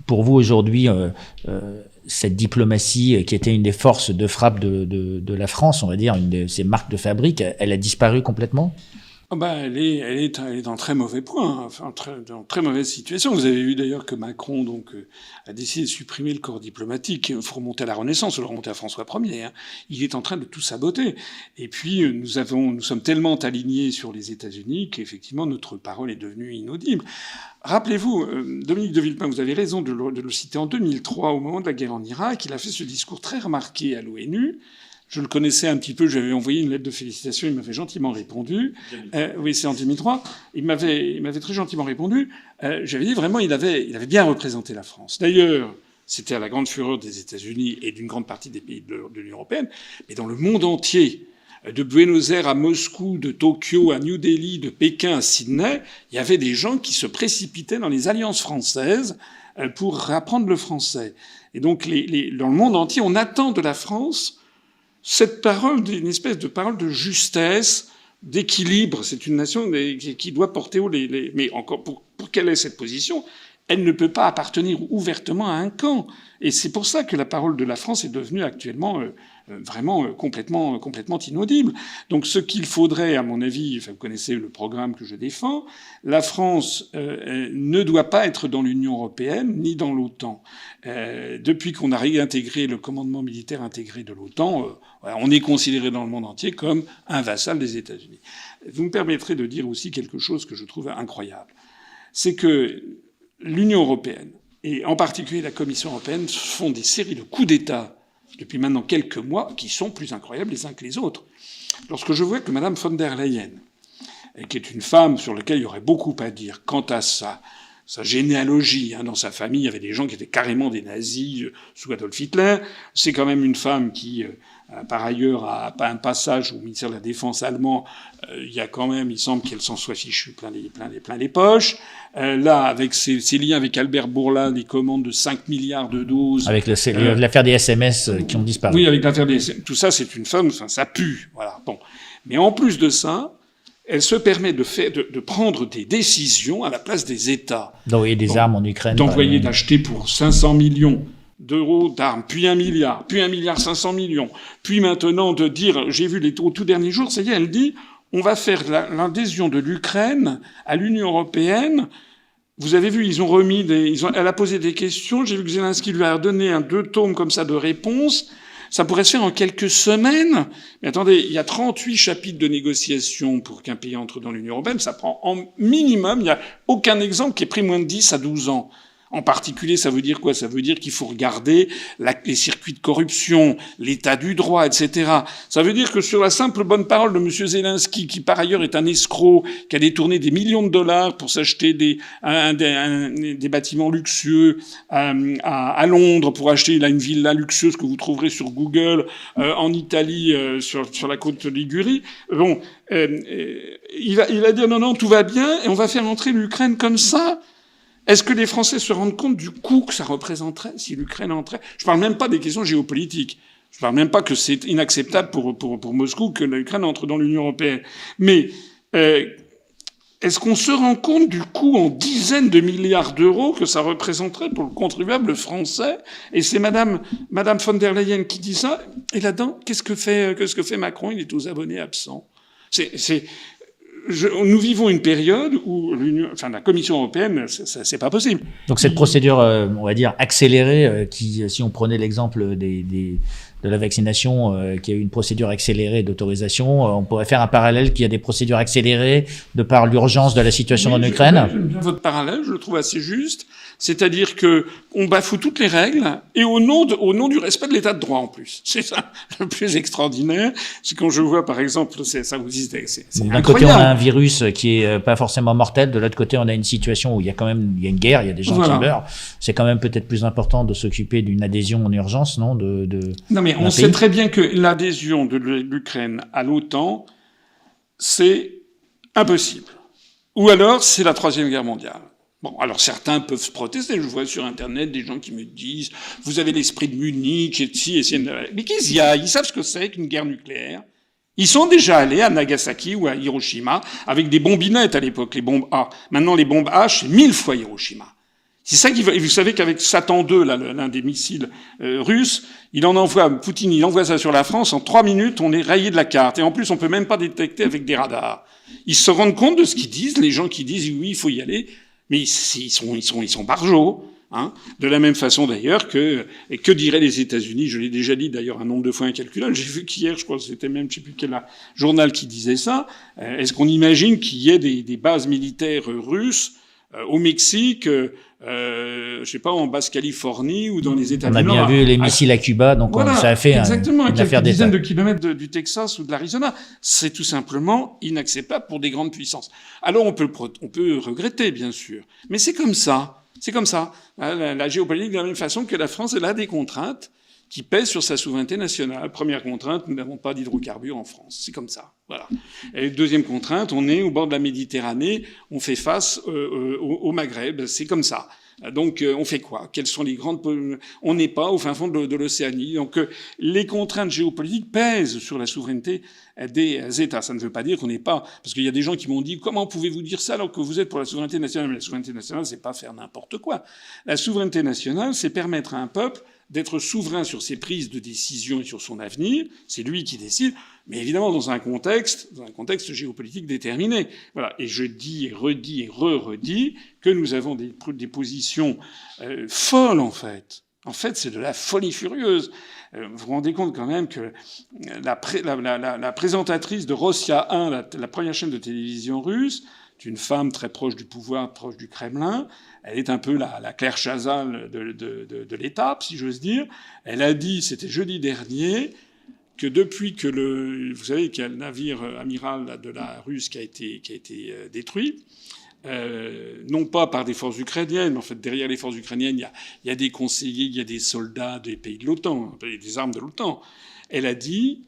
pour vous aujourd'hui, cette diplomatie qui était une des forces de frappe de la France, on va dire, une de ses marques de fabrique, elle a disparu complètement ? Elle est en très mauvais point, enfin, en très mauvaise situation. Vous avez vu d'ailleurs que Macron, a décidé de supprimer le corps diplomatique. Il faut remonter à la Renaissance, il faut remonter à François Ier. Il est en train de tout saboter. Et puis, nous sommes tellement alignés sur les États-Unis qu'effectivement, notre parole est devenue inaudible. Rappelez-vous, Dominique de Villepin, vous avez raison de le citer, en 2003, au moment de la guerre en Irak, il a fait ce discours très remarqué à l'ONU. Je le connaissais un petit peu, j'avais envoyé une lettre de félicitations, il m'avait gentiment répondu. Oui, c'est en 2003. Il m'avait très gentiment répondu. J'avais dit vraiment, il avait bien représenté la France. D'ailleurs, c'était à la grande fureur des États-Unis et d'une grande partie des pays de l'Union européenne, mais dans le monde entier, de Buenos Aires à Moscou, de Tokyo à New Delhi, de Pékin à Sydney, il y avait des gens qui se précipitaient dans les alliances françaises pour apprendre le français. Et donc, dans le monde entier, on attend de la France cette parole, une espèce de parole de justesse, d'équilibre. C'est une nation qui doit porter haut mais encore, pour qu'elle ait cette position, elle ne peut pas appartenir ouvertement à un camp. Et c'est pour ça que la parole de la France est devenue actuellement vraiment complètement inaudible. Donc ce qu'il faudrait, à mon avis, vous connaissez le programme que je défends, la France ne doit pas être dans l'Union européenne ni dans l'OTAN. Depuis qu'on a réintégré le commandement militaire intégré de l'OTAN, on est considéré dans le monde entier comme un vassal des États-Unis. Vous me permettrez de dire aussi quelque chose que je trouve incroyable. C'est que l'Union européenne, et en particulier la Commission européenne, font des séries de coups d'État depuis maintenant quelques mois qui sont plus incroyables les uns que les autres. Lorsque je vois que Madame von der Leyen, qui est une femme sur laquelle il y aurait beaucoup à dire quant à sa sa généalogie. Dans sa famille, il y avait des gens qui étaient carrément des nazis sous Adolf Hitler. C'est quand même une femme qui, par ailleurs, a un passage au ministère de la Défense allemand. Il y a quand même, il semble qu'elle s'en soit fichue plein les poches. Là, avec ses liens avec Albert Bourla, des commandes de 5 milliards de doses. Avec l'affaire des SMS qui ont disparu. Oui, avec l'affaire des SMS. Tout ça, c'est une femme, ça pue. Voilà. Bon. Mais en plus de ça, elle se permet de prendre des décisions à la place des États. D'envoyer des armes en Ukraine. D'acheter pour 500 millions d'euros d'armes, puis 1 milliard, puis 1 milliard 500 millions, puis maintenant de dire, j'ai vu au tout dernier jour, ça y est, elle dit, on va faire l'adhésion de l'Ukraine à l'Union européenne. Vous avez vu, elle a posé des questions, j'ai vu que Zelensky lui a donné 2 tomes comme ça de réponses. Ça pourrait se faire en quelques semaines. Mais attendez, il y a 38 chapitres de négociation pour qu'un pays entre dans l'Union européenne. Ça prend en minimum, il n'y a aucun exemple qui ait pris moins de 10 à 12 ans. En particulier, ça veut dire quoi? Ça veut dire qu'il faut regarder les circuits de corruption, l'état du droit, etc. Ça veut dire que sur la simple bonne parole de M. Zelensky, qui par ailleurs est un escroc, qui a détourné des millions de dollars pour s'acheter des bâtiments luxueux à Londres, pour acheter là une villa luxueuse que vous trouverez sur Google, en Italie, sur la côte de Ligurie. Bon, il va dire non, tout va bien, et on va faire entrer l'Ukraine comme ça. Est-ce que les Français se rendent compte du coût que ça représenterait si l'Ukraine entrait? Je parle même pas des questions géopolitiques. Je parle même pas que c'est inacceptable pour Moscou que l'Ukraine entre dans l'Union européenne. Mais est-ce qu'on se rend compte du coût en dizaines de milliards d'euros que ça représenterait pour le contribuable français? Et c'est Madame von der Leyen qui dit ça. Et là-dedans, qu'est-ce que fait Macron? Il est aux abonnés absents. Nous vivons une période où la Commission européenne, c'est pas possible. Donc cette procédure, on va dire accélérée, qui, si on prenait l'exemple de la vaccination, qui a eu une procédure accélérée d'autorisation, on pourrait faire un parallèle qu'il y a des procédures accélérées de par l'urgence de la situation en Ukraine. J'aime bien votre parallèle, je le trouve assez juste. C'est-à-dire que on bafoue toutes les règles et au nom du respect de l'état de droit en plus. C'est ça le plus extraordinaire. C'est quand je vois par exemple, ça vous dit, c'est d'un côté on a un virus qui est pas forcément mortel, de l'autre côté on a une situation où il y a une guerre, il y a des gens qui meurent. C'est quand même peut-être plus important de s'occuper d'une adhésion en urgence, non Non mais on sait très bien que l'adhésion de l'Ukraine à l'OTAN, c'est impossible. Ou alors c'est la Troisième Guerre mondiale. Bon, alors certains peuvent protester. Je vois sur Internet des gens qui me disent « Vous avez l'esprit de Munich, et ci, et ci. » Mais qu'ils y aillent, ils savent ce que c'est qu'une guerre nucléaire. Ils sont déjà allés à Nagasaki ou à Hiroshima avec des bombinettes à l'époque, les bombes A. Maintenant, les bombes H, c'est 1000 fois Hiroshima. C'est ça qui va. Et vous savez qu'avec Satan II, là, l'un des missiles russes, Poutine, il envoie ça sur la France. En 3 minutes, on est rayé de la carte. Et en plus, on peut même pas détecter avec des radars. Ils se rendent compte de ce qu'ils disent, les gens qui disent oui, il faut y aller. Mais ils sont barjots, hein. De la même façon d'ailleurs que diraient les États-Unis, je l'ai déjà dit d'ailleurs un nombre de fois incalculable, j'ai vu qu'hier, je crois que c'était même, je sais plus quel journal qui disait ça, est-ce qu'on imagine qu'il y ait des bases militaires russes au Mexique, je sais pas, en Basse-Californie ou dans les États-Unis? On a bien vu les missiles à Cuba, donc voilà, ça a fait exactement, une affaire quelques dizaines d'État. de kilomètres du Texas ou de l'Arizona. C'est tout simplement inacceptable pour des grandes puissances. Alors on peut regretter, bien sûr, mais c'est comme ça. C'est comme ça. La géopolitique, de la même façon que la France, elle a des contraintes qui pèsent sur sa souveraineté nationale. Première contrainte, nous n'avons pas d'hydrocarbures en France. C'est comme ça. Voilà. Et deuxième contrainte, on est au bord de la Méditerranée, on fait face au Maghreb. C'est comme ça. Donc, on fait quoi? Quelles sont les grandes... On n'est pas au fin fond de l'Océanie. Donc, les contraintes géopolitiques pèsent sur la souveraineté des États. Ça ne veut pas dire qu'on n'est pas... Parce qu'il y a des gens qui m'ont dit « Comment pouvez-vous dire ça alors que vous êtes pour la souveraineté nationale ?» Mais la souveraineté nationale, c'est pas faire n'importe quoi. La souveraineté nationale, c'est permettre à un peuple d'être souverain sur ses prises de décision et sur son avenir. C'est lui qui décide. Mais évidemment, dans un contexte géopolitique déterminé. Voilà. Et je dis et redis et redis que nous avons des positions folles, en fait. En fait, c'est de la folie furieuse. Vous vous rendez compte quand même que la présentatrice de Rossiya 1, la première chaîne de télévision russe, est une femme très proche du pouvoir, proche du Kremlin. Elle est un peu la Claire Chazal de l'étape, si j'ose dire. Elle a dit, c'était jeudi dernier, que depuis que vous savez qu'il y a le navire amiral de la Russe qui a été détruit, non pas par des forces ukrainiennes, mais en fait derrière les forces ukrainiennes, il y a des conseillers, il y a des soldats des pays de l'OTAN, des armes de l'OTAN. Elle a dit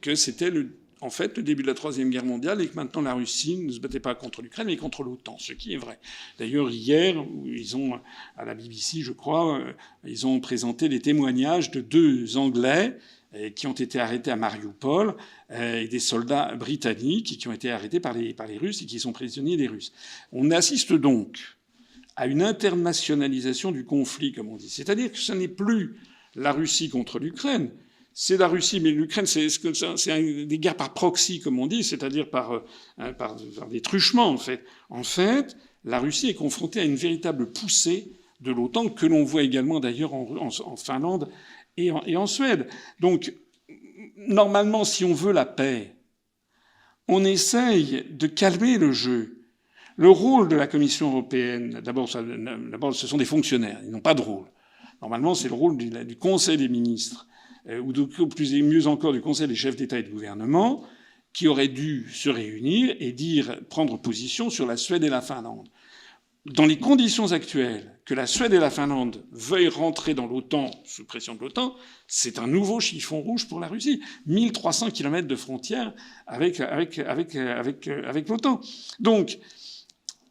que c'était en fait le début de la Troisième Guerre mondiale et que maintenant la Russie ne se battait pas contre l'Ukraine mais contre l'OTAN, ce qui est vrai. D'ailleurs hier, ils ont à la BBC, je crois, ils ont présenté les témoignages de 2 Anglais qui ont été arrêtés à Mariupol et des soldats britanniques qui ont été arrêtés par les Russes et qui sont prisonniers des Russes. On assiste donc à une internationalisation du conflit, comme on dit. C'est-à-dire que ce n'est plus la Russie contre l'Ukraine. C'est la Russie, mais l'Ukraine, c'est des guerres par proxy, comme on dit, c'est-à-dire par des truchements, en fait. En fait, la Russie est confrontée à une véritable poussée de l'OTAN, que l'on voit également d'ailleurs en Finlande et en Suède. Donc, normalement, si on veut la paix, on essaye de calmer le jeu. Le rôle de la Commission européenne, d'abord, ce sont des fonctionnaires, ils n'ont pas de rôle. Normalement, c'est le rôle du Conseil des ministres, ou mieux encore du Conseil des chefs d'État et de gouvernement, qui aurait dû se réunir et prendre position sur la Suède et la Finlande. Dans les conditions actuelles, que la Suède et la Finlande veuillent rentrer dans l'OTAN, sous pression de l'OTAN, c'est un nouveau chiffon rouge pour la Russie. 1300 kilomètres de frontières avec l'OTAN. Donc,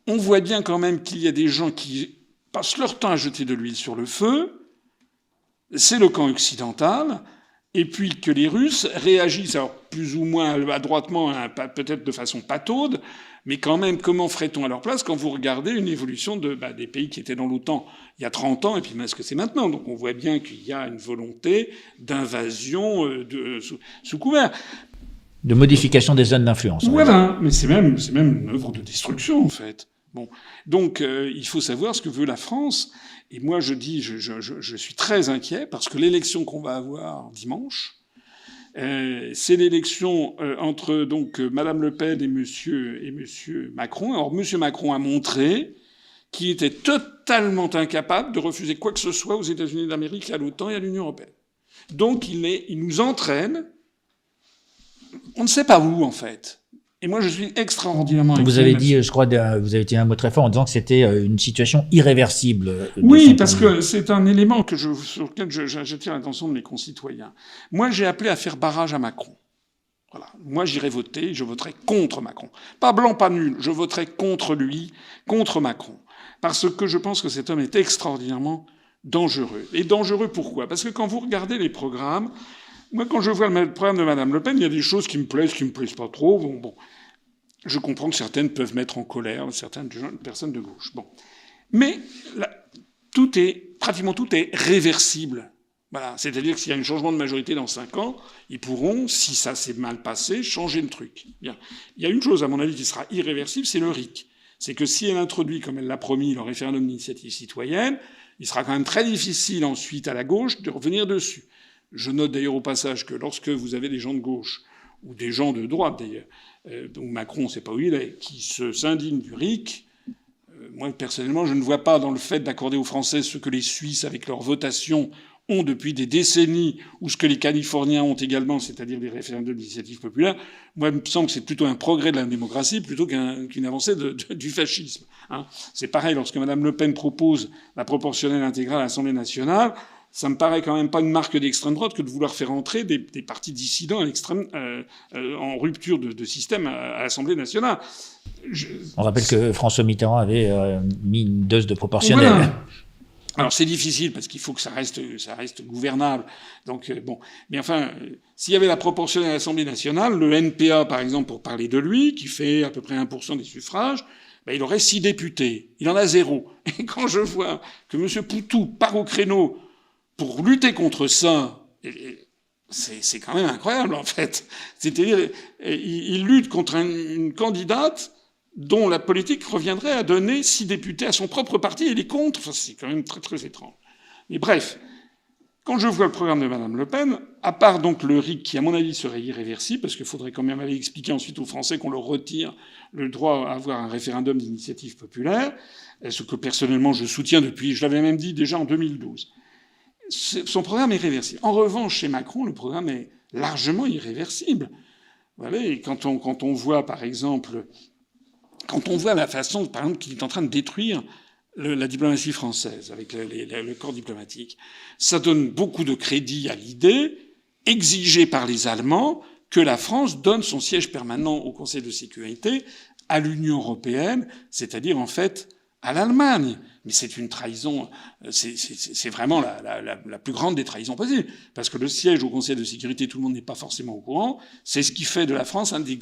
on voit bien quand même qu'il y a des gens qui passent leur temps à jeter de l'huile sur le feu. C'est le camp occidental. Et puis que les Russes réagissent, alors plus ou moins adroitement, peut-être de façon pataude, mais quand même, comment ferait-on à leur place quand vous regardez une évolution des pays qui étaient dans l'OTAN il y a 30 ans et puis ce que c'est maintenant. Donc on voit bien qu'il y a une volonté d'invasion sous couvert. De modification des zones d'influence. Voilà, mais c'est même une œuvre de destruction, en fait. Bon. Donc il faut savoir ce que veut la France. Et moi, je dis, je suis très inquiet parce que l'élection qu'on va avoir dimanche, c'est l'élection entre donc Madame Le Pen et Monsieur Macron. Alors Monsieur Macron a montré qu'il était totalement incapable de refuser quoi que ce soit aux États-Unis d'Amérique, à l'OTAN et à l'Union européenne. Donc il nous entraîne, on ne sait pas où en fait. Et moi, je suis extraordinairement inquiet. Vous avez dit, je crois, vous avez dit un mot très fort en disant que c'était une situation irréversible. Oui, parce que c'est un élément sur lequel j'attire l'attention de mes concitoyens. Moi, j'ai appelé à faire barrage à Macron. Voilà. Moi, j'irai voter, je voterai contre Macron. Pas blanc, pas nul. Je voterai contre lui, contre Macron. Parce que je pense que cet homme est extraordinairement dangereux. Et dangereux pourquoi? Parce que quand vous regardez les programmes, moi, quand je vois le programme de Madame Le Pen, il y a des choses qui me plaisent pas trop. Bon. Je comprends que certaines peuvent mettre en colère certaines personnes de gauche. Bon. Mais là, pratiquement tout est réversible. Voilà. C'est-à-dire que s'il y a un changement de majorité dans 5 ans, ils pourront, si ça s'est mal passé, changer le truc. Bien. Il y a une chose, à mon avis, qui sera irréversible, c'est le RIC. C'est que si elle introduit, comme elle l'a promis, le référendum d'initiative citoyenne, il sera quand même très difficile ensuite à la gauche de revenir dessus. Je note d'ailleurs au passage que lorsque vous avez des gens de gauche, ou des gens de droite d'ailleurs, donc Macron, on ne sait pas où il est, qui s'indignent du RIC, moi personnellement, je ne vois pas dans le fait d'accorder aux Français ce que les Suisses, avec leur votation, ont depuis des décennies, ou ce que les Californiens ont également, c'est-à-dire des référendums d'initiative populaire. Moi, il me semble que c'est plutôt un progrès de la démocratie plutôt qu'une avancée du fascisme. Hein. C'est pareil, lorsque Mme Le Pen propose la proportionnelle intégrale à l'Assemblée nationale, ça me paraît quand même pas une marque d'extrême droite que de vouloir faire entrer des partis dissidents à l'extrême, en rupture de système à l'Assemblée nationale. On rappelle que François Mitterrand avait mis une dose de proportionnelle. Voilà. Alors c'est difficile parce qu'il faut que ça reste gouvernable. Donc bon, mais enfin, s'il y avait la proportionnelle à l'Assemblée nationale, le NPA par exemple, pour parler de lui, qui fait à peu près 1% des suffrages, il aurait 6 députés. Il en a 0. Et quand je vois que M. Poutou part au créneau pour lutter contre ça, c'est quand même incroyable, en fait. C'est-à-dire, il lutte contre une candidate dont la politique reviendrait à donner 6 députés à son propre parti et il est contre. Enfin, c'est quand même très, très étrange. Mais bref, quand je vois le programme de Mme Le Pen, à part donc le RIC, qui à mon avis serait irréversible, parce qu'il faudrait quand même aller expliquer ensuite aux Français qu'on leur retire le droit à avoir un référendum d'initiative populaire, ce que personnellement je soutiens depuis, je l'avais même dit déjà en 2012. Son programme est réversible. En revanche, chez Macron, le programme est largement irréversible. Voilà, et quand on voit, par exemple, quand on voit la façon, par exemple, qu'il est en train de détruire la diplomatie française avec le corps diplomatique, ça donne beaucoup de crédit à l'idée exigée par les Allemands que la France donne son siège permanent au Conseil de sécurité à l'Union européenne, c'est-à-dire en fait à l'Allemagne. Mais c'est une trahison, c'est vraiment la plus grande des trahisons possibles. Parce que le siège au Conseil de sécurité, tout le monde n'est pas forcément au courant, c'est ce qui fait de la France un des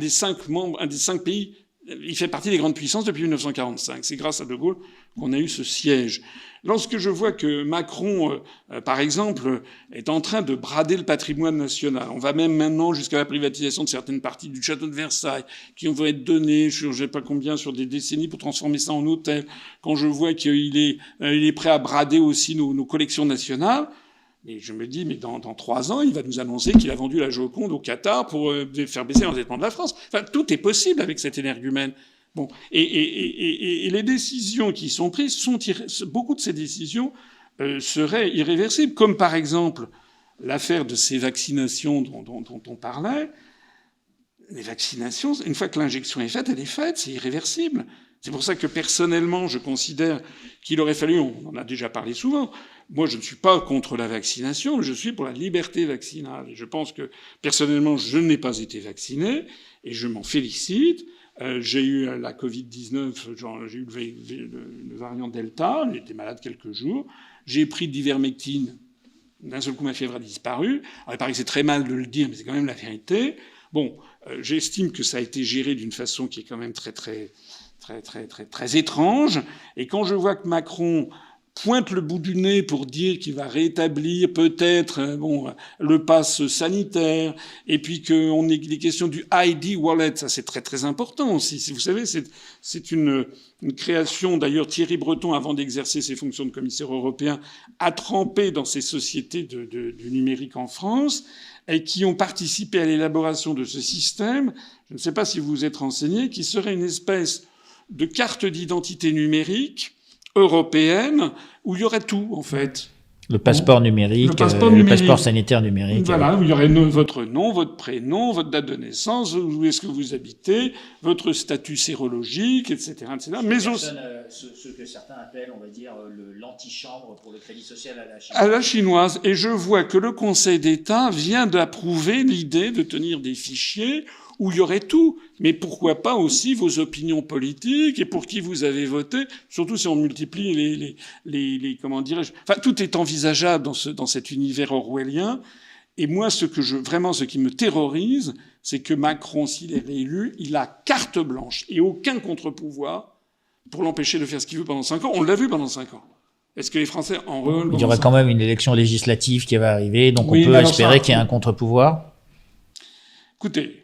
5 membres, un des 5 pays. Il fait partie des grandes puissances depuis 1945. C'est grâce à De Gaulle qu'on a eu ce siège. Lorsque je vois que Macron, par exemple, est en train de brader le patrimoine national, on va même maintenant jusqu'à la privatisation de certaines parties du château de Versailles, qui vont être données sur je sais pas combien, sur des décennies pour transformer ça en hôtel. Quand je vois qu'il est prêt à brader aussi nos collections nationales, et je me dis, mais dans 3 ans, il va nous annoncer qu'il a vendu la Joconde au Qatar pour faire baisser l'endettement de la France. Enfin, tout est possible avec cet énergumène. Bon, et les décisions qui sont prises beaucoup de ces décisions seraient irréversibles, comme par exemple l'affaire de ces vaccinations dont on parlait. Les vaccinations, une fois que l'injection est faite, elle est faite, c'est irréversible. C'est pour ça que personnellement, je considère qu'il aurait fallu, on en a déjà parlé souvent, moi je ne suis pas contre la vaccination, je suis pour la liberté vaccinale. Et je pense que personnellement, je n'ai pas été vacciné et je m'en félicite. J'ai eu la Covid-19, j'ai eu le variant Delta, j'ai été malade quelques jours, j'ai pris de l'ivermectine, d'un seul coup ma fièvre a disparu. Alors il paraît que c'est très mal de le dire, mais c'est quand même la vérité. Bon, j'estime que ça a été géré d'une façon qui est quand même très étrange. Et quand je vois que Macron pointe le bout du nez pour dire qu'il va rétablir peut-être le pass sanitaire, et puis qu'on ait les questions du ID wallet, ça c'est très important aussi. Vous savez, c'est une création, d'ailleurs Thierry Breton, avant d'exercer ses fonctions de commissaire européen, a trempé dans ces sociétés du numérique en France, et qui ont participé à l'élaboration de ce système, je ne sais pas si vous vous êtes renseigné, qui serait une espèce de carte d'identité numérique européenne où il y aurait tout, en fait. Le passeport numérique, le passeport sanitaire numérique. Voilà, où il y aurait votre nom, votre prénom, votre date de naissance, où est-ce que vous habitez, votre statut sérologique, etc., etc. Mais aussi ce que certains appellent, on va dire, l'antichambre pour le crédit social à la chinoise. À la chinoise. Et je vois que le Conseil d'État vient d'approuver l'idée de tenir des fichiers où il y aurait tout. Mais pourquoi pas aussi vos opinions politiques et pour qui vous avez voté, surtout si on multiplie les comment dirais-je. Enfin, tout est envisageable dans cet univers orwellien. Et moi, ce qui me terrorise, c'est que Macron, s'il est réélu, il a carte blanche et aucun contre-pouvoir pour l'empêcher de faire ce qu'il veut pendant 5 ans. On l'a vu pendant 5 ans. Est-ce que les Français en veulent? Il y aura quand même une élection législative qui va arriver, donc oui, on peut espérer qu'il y ait un contre-pouvoir. Écoutez,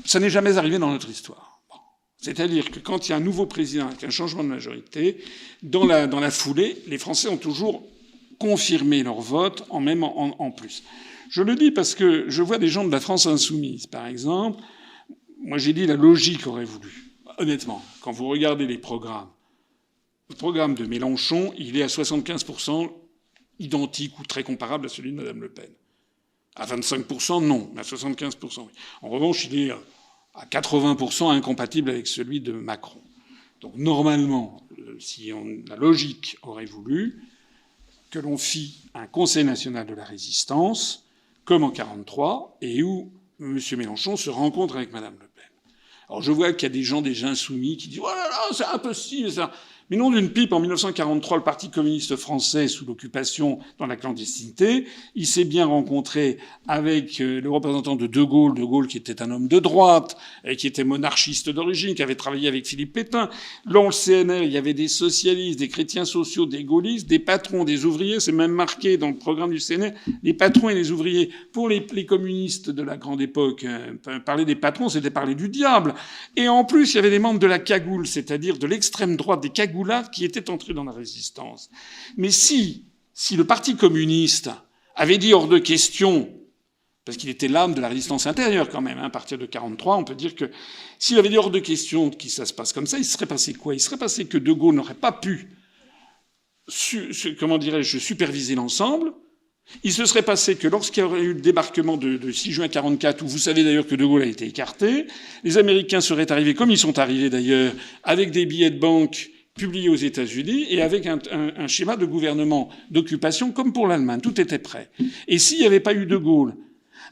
ça n'est jamais arrivé dans notre histoire. Bon. C'est-à-dire que quand il y a un nouveau président avec un changement de majorité, dans la foulée, les Français ont toujours confirmé leur vote en plus. Je le dis parce que je vois des gens de la France insoumise, par exemple. Moi, j'ai dit la logique aurait voulu. Honnêtement, quand vous regardez les programmes, le programme de Mélenchon, il est à 75% identique ou très comparable à celui de Mme Le Pen. À 25%, non, mais à 75%, oui. En revanche, il est à 80% incompatible avec celui de Macron. Donc normalement, si la logique aurait voulu que l'on fît un Conseil national de la résistance, comme en 1943, et où M. Mélenchon se rencontre avec Mme Le Pen. Alors je vois qu'il y a des gens déjà insoumis qui disent « Oh là là, c'est impossible, ça !» Mais non d'une pipe, en 1943, le Parti communiste français, sous l'occupation, dans la clandestinité, il s'est bien rencontré avec le représentant de Gaulle qui était un homme de droite, et qui était monarchiste d'origine, qui avait travaillé avec Philippe Pétain. Dans le CNR, il y avait des socialistes, des chrétiens sociaux, des gaullistes, des patrons, des ouvriers. C'est même marqué dans le programme du CNR, les patrons et les ouvriers. Pour les communistes de la grande époque, parler des patrons, c'était parler du diable. Et en plus, il y avait des membres de la cagoule, c'est-à-dire de l'extrême droite des cagoulards qui étaient entrés dans la résistance. Mais si le Parti communiste avait dit hors de question, parce qu'il était l'âme de la résistance intérieure quand même, à partir de 1943, on peut dire que s'il avait dit hors de question que ça se passe comme ça, il serait passé quoi? Il serait passé que De Gaulle n'aurait pas pu, superviser l'ensemble, Il se serait passé que lorsqu'il y aurait eu le débarquement de 6 juin 1944, où vous savez d'ailleurs que De Gaulle a été écarté, les Américains seraient arrivés, comme ils sont arrivés d'ailleurs, avec des billets de banque publiés aux États-Unis et avec un schéma de gouvernement d'occupation comme pour l'Allemagne. Tout était prêt. Et s'il n'y avait pas eu De Gaulle,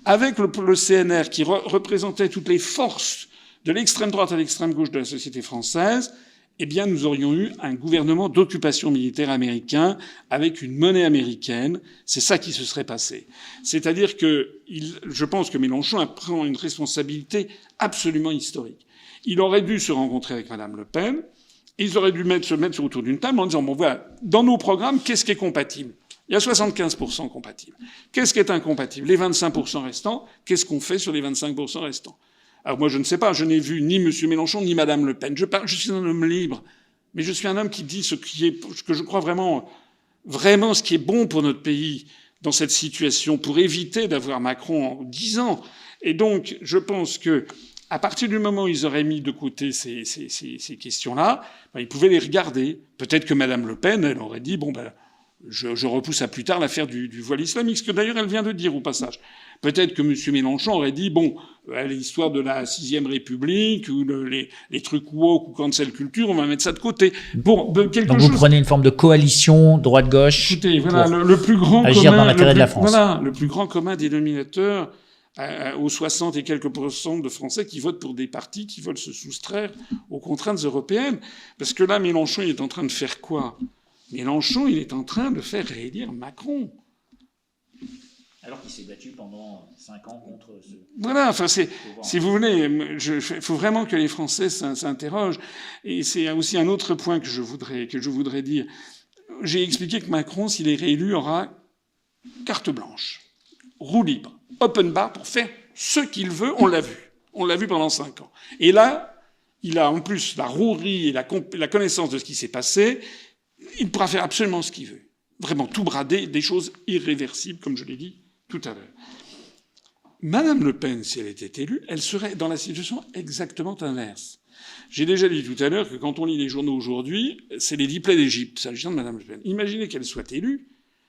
avec le CNR qui représentait toutes les forces de l'extrême droite à l'extrême gauche de la société française, eh bien, nous aurions eu un gouvernement d'occupation militaire américain avec une monnaie américaine. C'est ça qui se serait passé. C'est-à-dire que je pense que Mélenchon prend une responsabilité absolument historique. Il aurait dû se rencontrer avec Madame Le Pen. Ils auraient dû se mettre autour d'une table en disant, bon, voilà, dans nos programmes, qu'est-ce qui est compatible? Il y a 75% compatibles. Qu'est-ce qui est incompatible? Les 25% restants, qu'est-ce qu'on fait sur les 25% restants? Alors moi, je ne sais pas, je n'ai vu ni M. Mélenchon ni Mme Le Pen. Je suis un homme libre, mais je suis un homme qui dit ce que je crois vraiment ce qui est bon pour notre pays dans cette situation, pour éviter d'avoir Macron en 10 ans. Et donc, je pense que à partir du moment où ils auraient mis de côté ces questions-là, ben, ils pouvaient les regarder. Peut-être que Mme Le Pen, elle aurait dit, bon, ben, je repousse à plus tard l'affaire du voile islamique, ce que d'ailleurs elle vient de dire au passage. Peut-être que M. Mélenchon aurait dit, bon, l'histoire de la 6e République, ou les trucs woke ou cancel culture, on va mettre ça de côté. Bon, Donc vous prenez une forme de coalition droite-gauche. Écoutez, voilà, le plus grand agir commun, dans l'intérêt de la France. Voilà, le plus grand commun dénominateur aux 60 et quelques % de Français qui votent pour des partis qui veulent se soustraire aux contraintes européennes. Parce que là, Mélenchon, il est en train de faire quoi? Mélenchon, il est en train de faire réélire Macron. Alors qu'il s'est battu pendant 5 ans contre ce... Voilà, enfin, si vous voulez, il faut vraiment que les Français s'interrogent. Et c'est aussi un autre point que je voudrais dire. J'ai expliqué que Macron, s'il est réélu, aura carte blanche, roue libre, open bar pour faire ce qu'il veut. On l'a vu. On l'a vu pendant 5 ans. Et là, il a en plus la rouerie et la connaissance de ce qui s'est passé. Il pourra faire absolument ce qu'il veut. Vraiment tout brader, des choses irréversibles, comme je l'ai dit tout à l'heure. Madame Le Pen, si elle était élue, elle serait dans la situation exactement inverse. J'ai déjà dit tout à l'heure que quand on lit les journaux aujourd'hui, c'est les 10 plaies d'Égypte, s'agissant de Madame Le Pen. Imaginez qu'elle soit élue,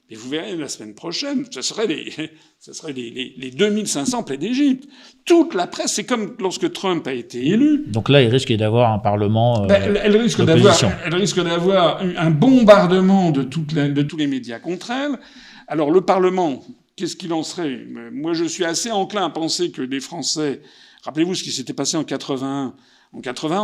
et vous verrez la semaine prochaine, ça serait les 2500 plaies d'Égypte. Toute la presse, c'est comme lorsque Trump a été élu. Donc là, il risque d'avoir un parlement elle risque d'avoir un bombardement de tous les médias contre elle. Alors le Parlement, qu'est-ce qu'il en serait? Moi, je suis assez enclin à penser que les Français... Rappelez-vous ce qui s'était passé en 81. En 80,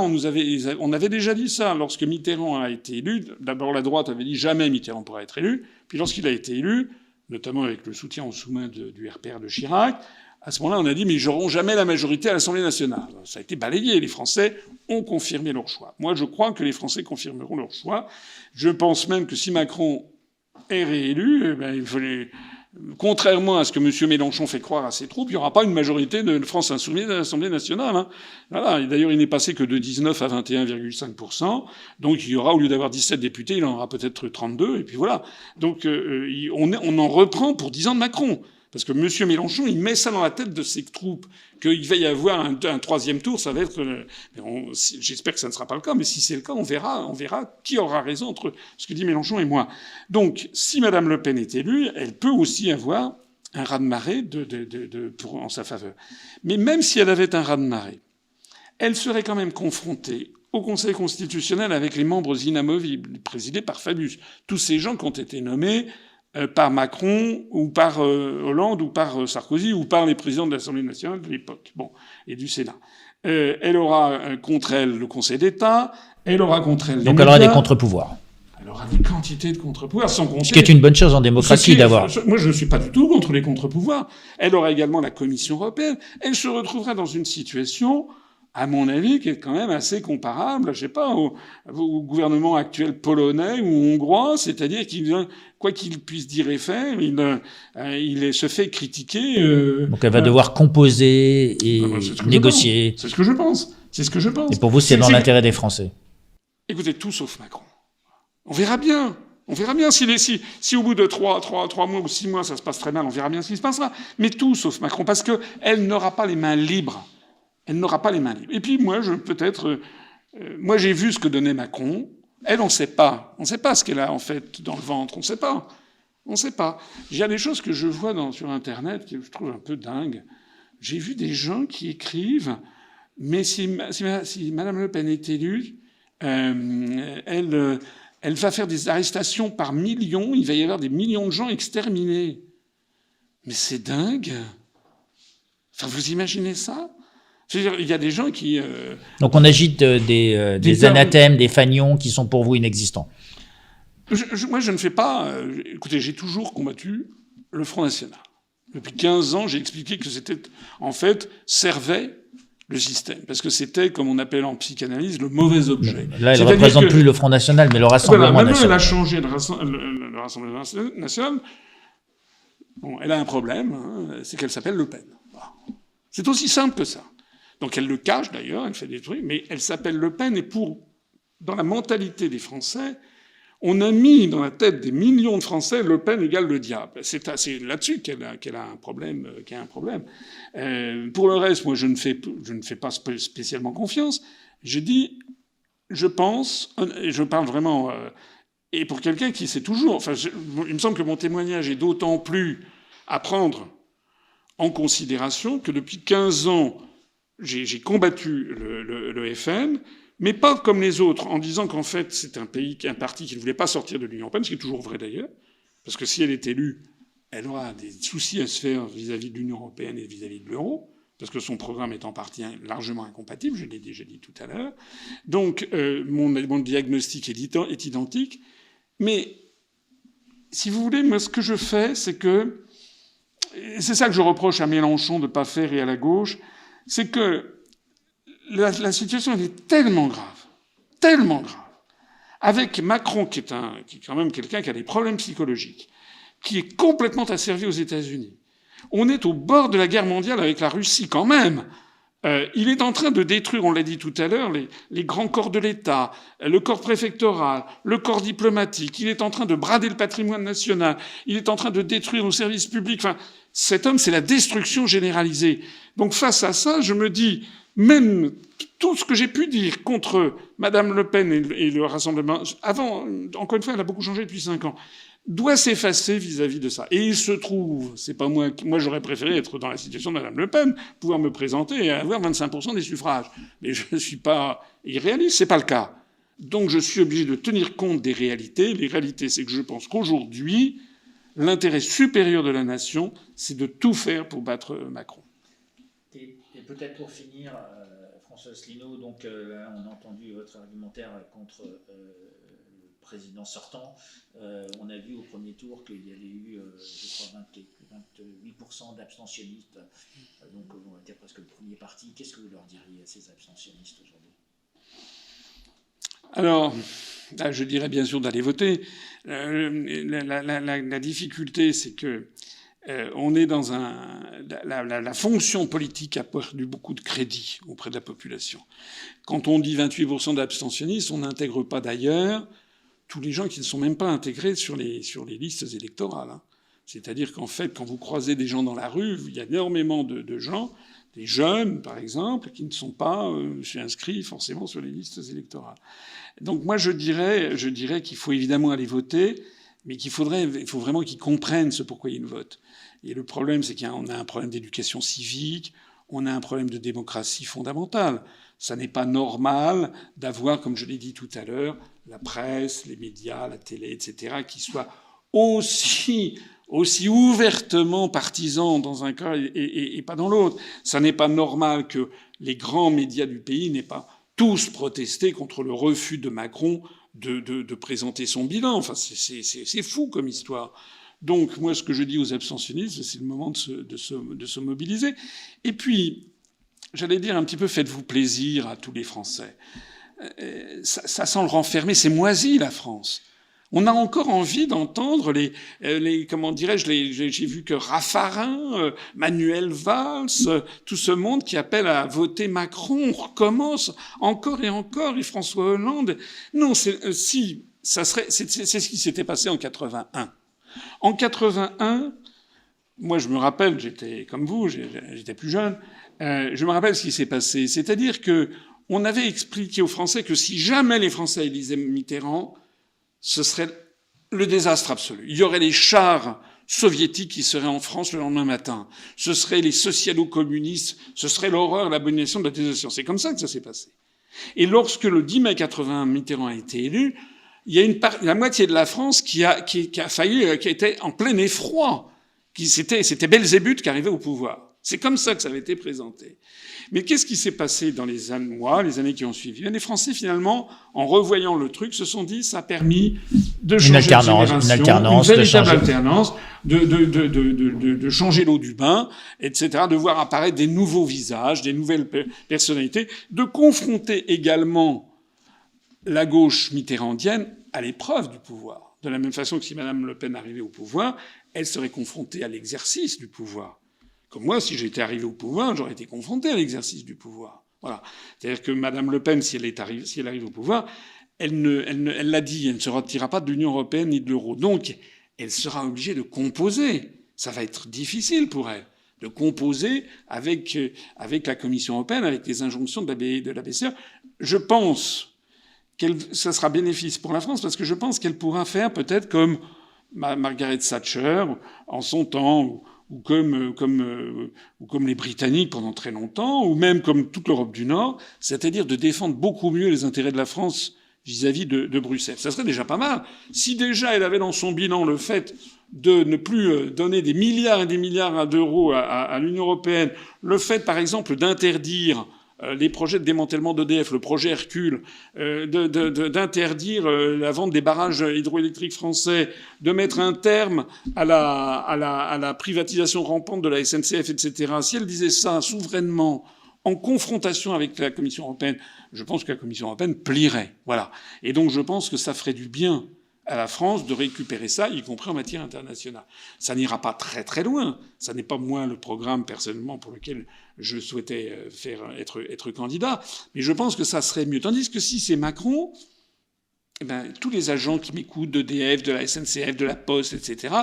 on avait déjà dit ça. Lorsque Mitterrand a été élu, d'abord la droite avait dit jamais Mitterrand pourra être élu. Puis lorsqu'il a été élu, notamment avec le soutien en sous-main du RPR de Chirac, à ce moment-là, on a dit mais ils n'auront jamais la majorité à l'Assemblée nationale. Ça a été balayé. Les Français ont confirmé leur choix. Moi, je crois que les Français confirmeront leur choix. Je pense même que si Macron est réélu, eh ben, il fallait... Contrairement à ce que M. Mélenchon fait croire à ses troupes, il n'y aura pas une majorité de France insoumise à l'Assemblée nationale. Hein. Voilà. Et d'ailleurs, il n'est passé que de 19 à 21,5%. Donc, il y aura, au lieu d'avoir 17 députés, il en aura peut-être 32. Et puis voilà. Donc, on en reprend pour 10 ans de Macron. Parce que M. Mélenchon, il met ça dans la tête de ses troupes, qu'il va y avoir un 3e tour, ça va être... J'espère que ça ne sera pas le cas, mais si c'est le cas, on verra qui aura raison entre ce que dit Mélenchon et moi. Donc, si Mme Le Pen est élue, elle peut aussi avoir un raz-de-marée en sa faveur. Mais même si elle avait un raz-de-marée, elle serait quand même confrontée au Conseil constitutionnel avec les membres inamovibles, présidés par Fabius. Tous ces gens qui ont été nommés par Macron ou par Hollande ou par Sarkozy ou par les présidents de l'Assemblée nationale de l'époque, et du Sénat. Elle aura contre elle le Conseil d'État, elle aura contre elle... Donc elle aura des contre-pouvoirs. Elle aura des quantités de contre-pouvoirs, sans compter... Ce qui est une bonne chose en démocratie d'avoir. Moi, je ne suis pas du tout contre les contre-pouvoirs. Elle aura également la Commission européenne. Elle se retrouvera dans une situation... à mon avis, qui est quand même assez comparable, je sais pas, au gouvernement actuel polonais ou hongrois, c'est-à-dire qu'il, quoi qu'il puisse dire et faire, il se fait critiquer. Donc elle va devoir composer et négocier. C'est ce que je pense. C'est ce que je pense. Et pour vous, c'est dans l'intérêt des Français. Écoutez, tout sauf Macron. On verra bien. On verra bien si au bout de 3 mois ou 6 mois ça se passe très mal, on verra bien ce qui se passera. Mais tout sauf Macron, parce que elle n'aura pas les mains libres. Elle n'aura pas les mains libres. Et puis moi, moi j'ai vu ce que donnait Macron. Elle, on ne sait pas. On ne sait pas ce qu'elle a en fait dans le ventre. On ne sait pas. On ne sait pas. Il y a des choses que je vois sur Internet que je trouve un peu dingues. J'ai vu des gens qui écrivent, mais si Madame Le Pen est élue, elle va faire des arrestations par millions, il va y avoir des millions de gens exterminés. Mais c'est dingue. Enfin, vous imaginez ça? C'est-à-dire, il y a des gens qui... Donc on agite des anathèmes, des fanions qui sont pour vous inexistants. Moi, je ne fais pas... écoutez, j'ai toujours combattu le Front National. Depuis 15 ans, j'ai expliqué que c'était, en fait, servait le système. Parce que c'était, comme on appelle en psychanalyse, le mauvais objet. Là, elle ne représente plus le Front National, mais le Rassemblement maintenant, National. Elle a changé le Rassemblement National. Bon, elle a un problème, hein, c'est qu'elle s'appelle Le Pen. C'est aussi simple que ça. Donc elle le cache d'ailleurs, elle fait des trucs, mais elle s'appelle Le Pen, et dans la mentalité des Français, on a mis dans la tête des millions de Français Le Pen égale le diable. C'est là-dessus qu'elle a un problème. Pour le reste, moi, je ne fais pas spécialement confiance. Je dis, je pense, et je parle vraiment, et pour quelqu'un qui sait toujours, enfin, il me semble que mon témoignage est d'autant plus à prendre en considération que depuis 15 ans, j'ai combattu le FN, mais pas comme les autres, en disant qu'en fait, c'est un parti qui ne voulait pas sortir de l'Union européenne, ce qui est toujours vrai d'ailleurs, parce que si elle est élue, elle aura des soucis à se faire vis-à-vis de l'Union européenne et vis-à-vis de l'euro, parce que son programme est en partie largement incompatible, je l'ai déjà dit tout à l'heure. Donc, mon diagnostic est identique. Mais, si vous voulez, moi, ce que je fais, c'est que... C'est ça que je reproche à Mélenchon de ne pas faire et à la gauche, c'est que la situation, elle est tellement grave, avec Macron, qui est quand même quelqu'un qui a des problèmes psychologiques, qui est complètement asservi aux États-Unis. On est au bord de la guerre mondiale avec la Russie, quand même. Il est en train de détruire, on l'a dit tout à l'heure, les grands corps de l'État, le corps préfectoral, le corps diplomatique. Il est en train de brader le patrimoine national. Il est en train de détruire nos services publics. Enfin, cet homme, c'est la destruction généralisée. Donc face à ça, je me dis, même tout ce que j'ai pu dire contre Madame Le Pen et le Rassemblement, avant, encore une fois, elle a beaucoup changé depuis 5 ans, doit s'effacer vis-à-vis de ça. Et il se trouve, c'est pas moi j'aurais préféré être dans la situation de Madame Le Pen, pouvoir me présenter et avoir 25% des suffrages. Mais je ne suis pas irréaliste, c'est pas le cas. Donc je suis obligé de tenir compte des réalités. Les réalités, c'est que je pense qu'aujourd'hui, l'intérêt supérieur de la nation, c'est de tout faire pour battre Macron. Et peut-être pour finir, François Asselineau, donc on a entendu votre argumentaire contre le président sortant. On a vu au premier tour qu'il y avait eu, je crois, 28% d'abstentionnistes. Donc on était presque le premier parti. Qu'est-ce que vous leur diriez à ces abstentionnistes aujourd'hui ? Alors, là, je dirais bien sûr d'aller voter. La difficulté, c'est que on est dans la fonction politique a perdu beaucoup de crédit auprès de la population. Quand on dit 28% d'abstentionnistes, on n'intègre pas d'ailleurs tous les gens qui ne sont même pas intégrés sur les listes électorales. Hein. C'est-à-dire qu'en fait, quand vous croisez des gens dans la rue, il y a énormément de gens, des jeunes par exemple, qui ne sont pas inscrits forcément sur les listes électorales. Donc moi je dirais qu'il faut évidemment aller voter, mais il faut vraiment qu'ils comprennent ce pourquoi ils votent. Et le problème, c'est qu'on a un problème d'éducation civique, on a un problème de démocratie fondamentale. Ça n'est pas normal d'avoir, comme je l'ai dit tout à l'heure, la presse, les médias, la télé, etc., qui soient aussi ouvertement partisans dans un cas et pas dans l'autre. Ça n'est pas normal que les grands médias du pays n'aient pas tous protesté contre le refus de Macron de présenter son bilan. Enfin, c'est fou comme histoire. Donc, moi, ce que je dis aux abstentionnistes, c'est le moment de se mobiliser. Et puis, j'allais dire un petit peu, faites-vous plaisir à tous les Français. Ça sent le renfermer, c'est moisi, la France. On a encore envie d'entendre comment dirais-je, j'ai vu que Raffarin, Manuel Valls, tout ce monde qui appelle à voter Macron, on recommence encore et encore, et François Hollande. Non, c'est ce qui s'était passé en 81. En 81, moi je me rappelle, j'étais comme vous, j'étais plus jeune, je me rappelle ce qui s'est passé. C'est-à-dire que on avait expliqué aux Français que si jamais les Français élisaient Mitterrand, ce serait le désastre absolu. Il y aurait les chars soviétiques qui seraient en France le lendemain matin. Ce seraient les socialo-communistes. Ce serait l'horreur, l'abomination de la désolation. C'est comme ça que ça s'est passé. Et lorsque le 10 mai 81, Mitterrand a été élu, il y a la moitié de la France qui a été en plein effroi. C'était Belzébuth qui arrivait au pouvoir. C'est comme ça que ça avait été présenté. Mais qu'est-ce qui s'est passé dans les années qui ont suivi? Les Français, finalement, en revoyant le truc, se sont dit, ça a permis de changer une alternance, une véritable alternance, de changer l'eau du bain, etc., de voir apparaître des nouveaux visages, des nouvelles personnalités, de confronter également la gauche mitterrandienne à l'épreuve du pouvoir. De la même façon que si Madame Le Pen arrivait au pouvoir, elle serait confrontée à l'exercice du pouvoir. Comme moi, si j'étais arrivé au pouvoir, j'aurais été confronté à l'exercice du pouvoir. Voilà. C'est-à-dire que Madame Le Pen, si elle arrive au pouvoir, elle l'a dit, elle ne se retirera pas de l'Union européenne ni de l'euro. Donc, elle sera obligée de composer. Ça va être difficile pour elle de composer avec la Commission européenne, avec les injonctions de la BCE. Je pense ça sera bénéfice pour la France parce que je pense qu'elle pourra faire peut-être comme Margaret Thatcher en son temps, ou comme les Britanniques pendant très longtemps, ou même comme toute l'Europe du Nord, c'est-à-dire de défendre beaucoup mieux les intérêts de la France vis-à-vis de Bruxelles. Ça serait déjà pas mal. Si déjà elle avait dans son bilan le fait de ne plus donner des milliards et des milliards d'euros à l'Union européenne, le fait, par exemple, d'interdire les projets de démantèlement d'EDF, le projet Hercule, d'interdire la vente des barrages hydroélectriques français, de mettre un terme à la privatisation rampante de la SNCF, etc. Si elle disait ça souverainement, en confrontation avec la Commission européenne, je pense que la Commission européenne plierait. Voilà. Et donc je pense que ça ferait du bien à la France de récupérer ça, y compris en matière internationale. Ça n'ira pas très très loin. Ça n'est pas moi le programme personnellement pour lequel je souhaitais être candidat, mais je pense que ça serait mieux. Tandis que si c'est Macron, eh ben, tous les agents qui m'écoutent d'EDF, de la SNCF, de la Poste, etc.,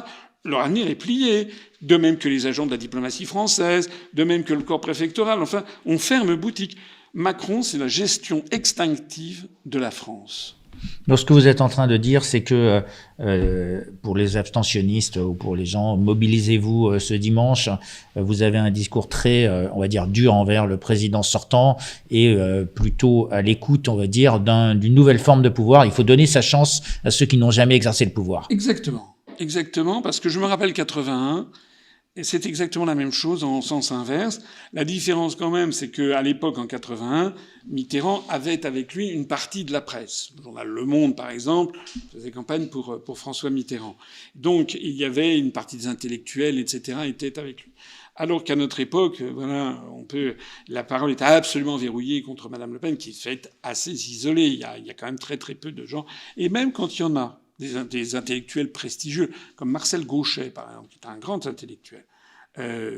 leur avenir est plié. De même que les agents de la diplomatie française, de même que le corps préfectoral. Enfin, on ferme boutique. Macron, c'est la gestion extinctive de la France. Donc, ce que vous êtes en train de dire, c'est que pour les abstentionnistes ou pour les gens, mobilisez-vous ce dimanche. Vous avez un discours très, on va dire, dur envers le président sortant et plutôt à l'écoute, on va dire, d'une nouvelle forme de pouvoir. Il faut donner sa chance à ceux qui n'ont jamais exercé le pouvoir. Exactement, parce que je me rappelle 81. Et c'est exactement la même chose en sens inverse. La différence quand même, c'est qu'à l'époque, en 81, Mitterrand avait avec lui une partie de la presse. Le journal Le Monde, par exemple, faisait campagne pour François Mitterrand. Donc, il y avait une partie des intellectuels, etc., étaient avec lui. Alors qu'à notre époque, voilà, la parole est absolument verrouillée contre Madame Le Pen, qui est faite assez isolée. Il y a quand même très très peu de gens. Et même quand il y en a, des intellectuels prestigieux, comme Marcel Gauchet, par exemple, qui est un grand intellectuel,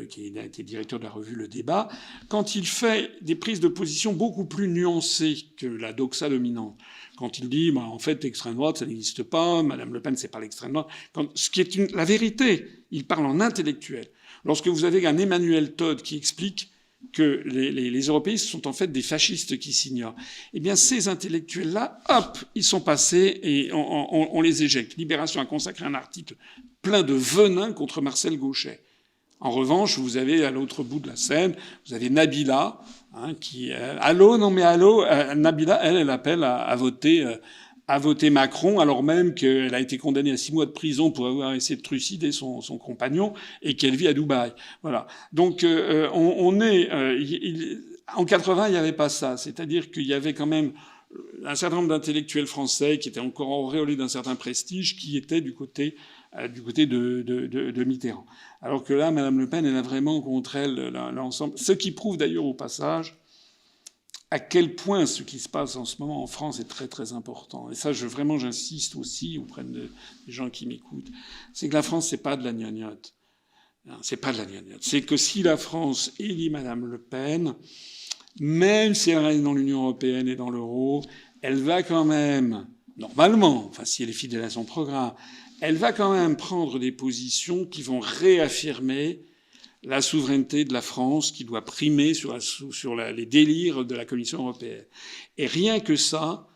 qui a été directeur de la revue Le Débat, quand il fait des prises de position beaucoup plus nuancées que la doxa dominante, quand il dit, en fait, l'extrême droite, ça n'existe pas, Madame Le Pen, c'est pas l'extrême droite, ce qui est la vérité, il parle en intellectuel. Lorsque vous avez un Emmanuel Todd qui explique que les européistes sont en fait des fascistes qui s'ignorent. Eh bien, ces intellectuels-là, hop, ils sont passés et on les éjecte. Libération a consacré un article plein de venin contre Marcel Gauchet. En revanche, vous avez à l'autre bout de la scène, vous avez Nabila, qui Nabila, elle appelle à voter Macron, alors même qu'elle a été condamnée à 6 mois de prison pour avoir essayé de trucider son compagnon et qu'elle vit à Dubaï. Voilà. Donc, en 80, il n'y avait pas ça. C'est-à-dire qu'il y avait quand même un certain nombre d'intellectuels français qui étaient encore auréolés d'un certain prestige, qui étaient du côté de Mitterrand. Alors que là, Madame Le Pen, elle a vraiment contre elle l'ensemble. Ce qui prouve d'ailleurs au passage à quel point ce qui se passe en ce moment en France est très très important. Et ça, j'insiste aussi auprès des gens qui m'écoutent. C'est que la France, c'est pas de la gnognotte. C'est pas de la gnognotte. C'est que si la France élit Madame Le Pen, même si elle reste dans l'Union européenne et dans l'euro, elle va quand même, normalement, enfin si elle est fidèle à son programme, elle va quand même prendre des positions qui vont réaffirmer la souveraineté de la France qui doit primer sur les délires de la Commission européenne. Et rien que ça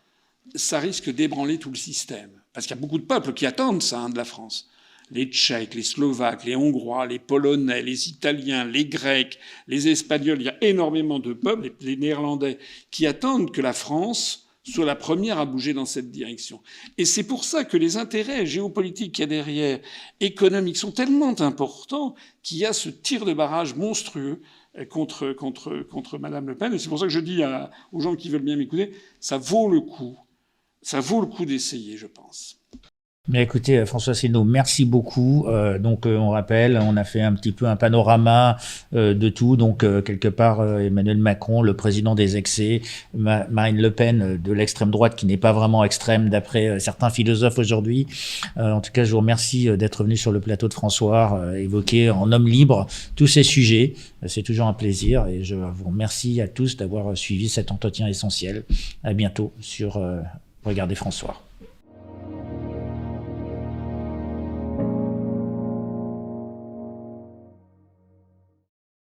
risque d'ébranler tout le système. parce qu'il y a beaucoup de peuples qui attendent ça de la France. Les Tchèques, les Slovaques, les Hongrois, les Polonais, les Italiens, les Grecs, les Espagnols. Il y a énormément de peuples, les Néerlandais, qui attendent que la France soit la première à bouger dans cette direction. Et c'est pour ça que les intérêts géopolitiques qu'il y a derrière, économiques, sont tellement importants qu'il y a ce tir de barrage monstrueux contre Madame Le Pen. Et c'est pour ça que je dis aux gens qui veulent bien m'écouter, ça vaut le coup. Ça vaut le coup d'essayer, je pense. Bien écoutez, François Asselineau, merci beaucoup. On rappelle, on a fait un petit peu un panorama de tout. Donc quelque part, Emmanuel Macron, le président des excès, Marine Le Pen de l'extrême droite, qui n'est pas vraiment extrême d'après certains philosophes aujourd'hui. En tout cas, je vous remercie d'être venu sur le plateau de François, évoquer en homme libre tous ces sujets. C'est toujours un plaisir et je vous remercie à tous d'avoir suivi cet entretien essentiel. À bientôt sur Regardez François.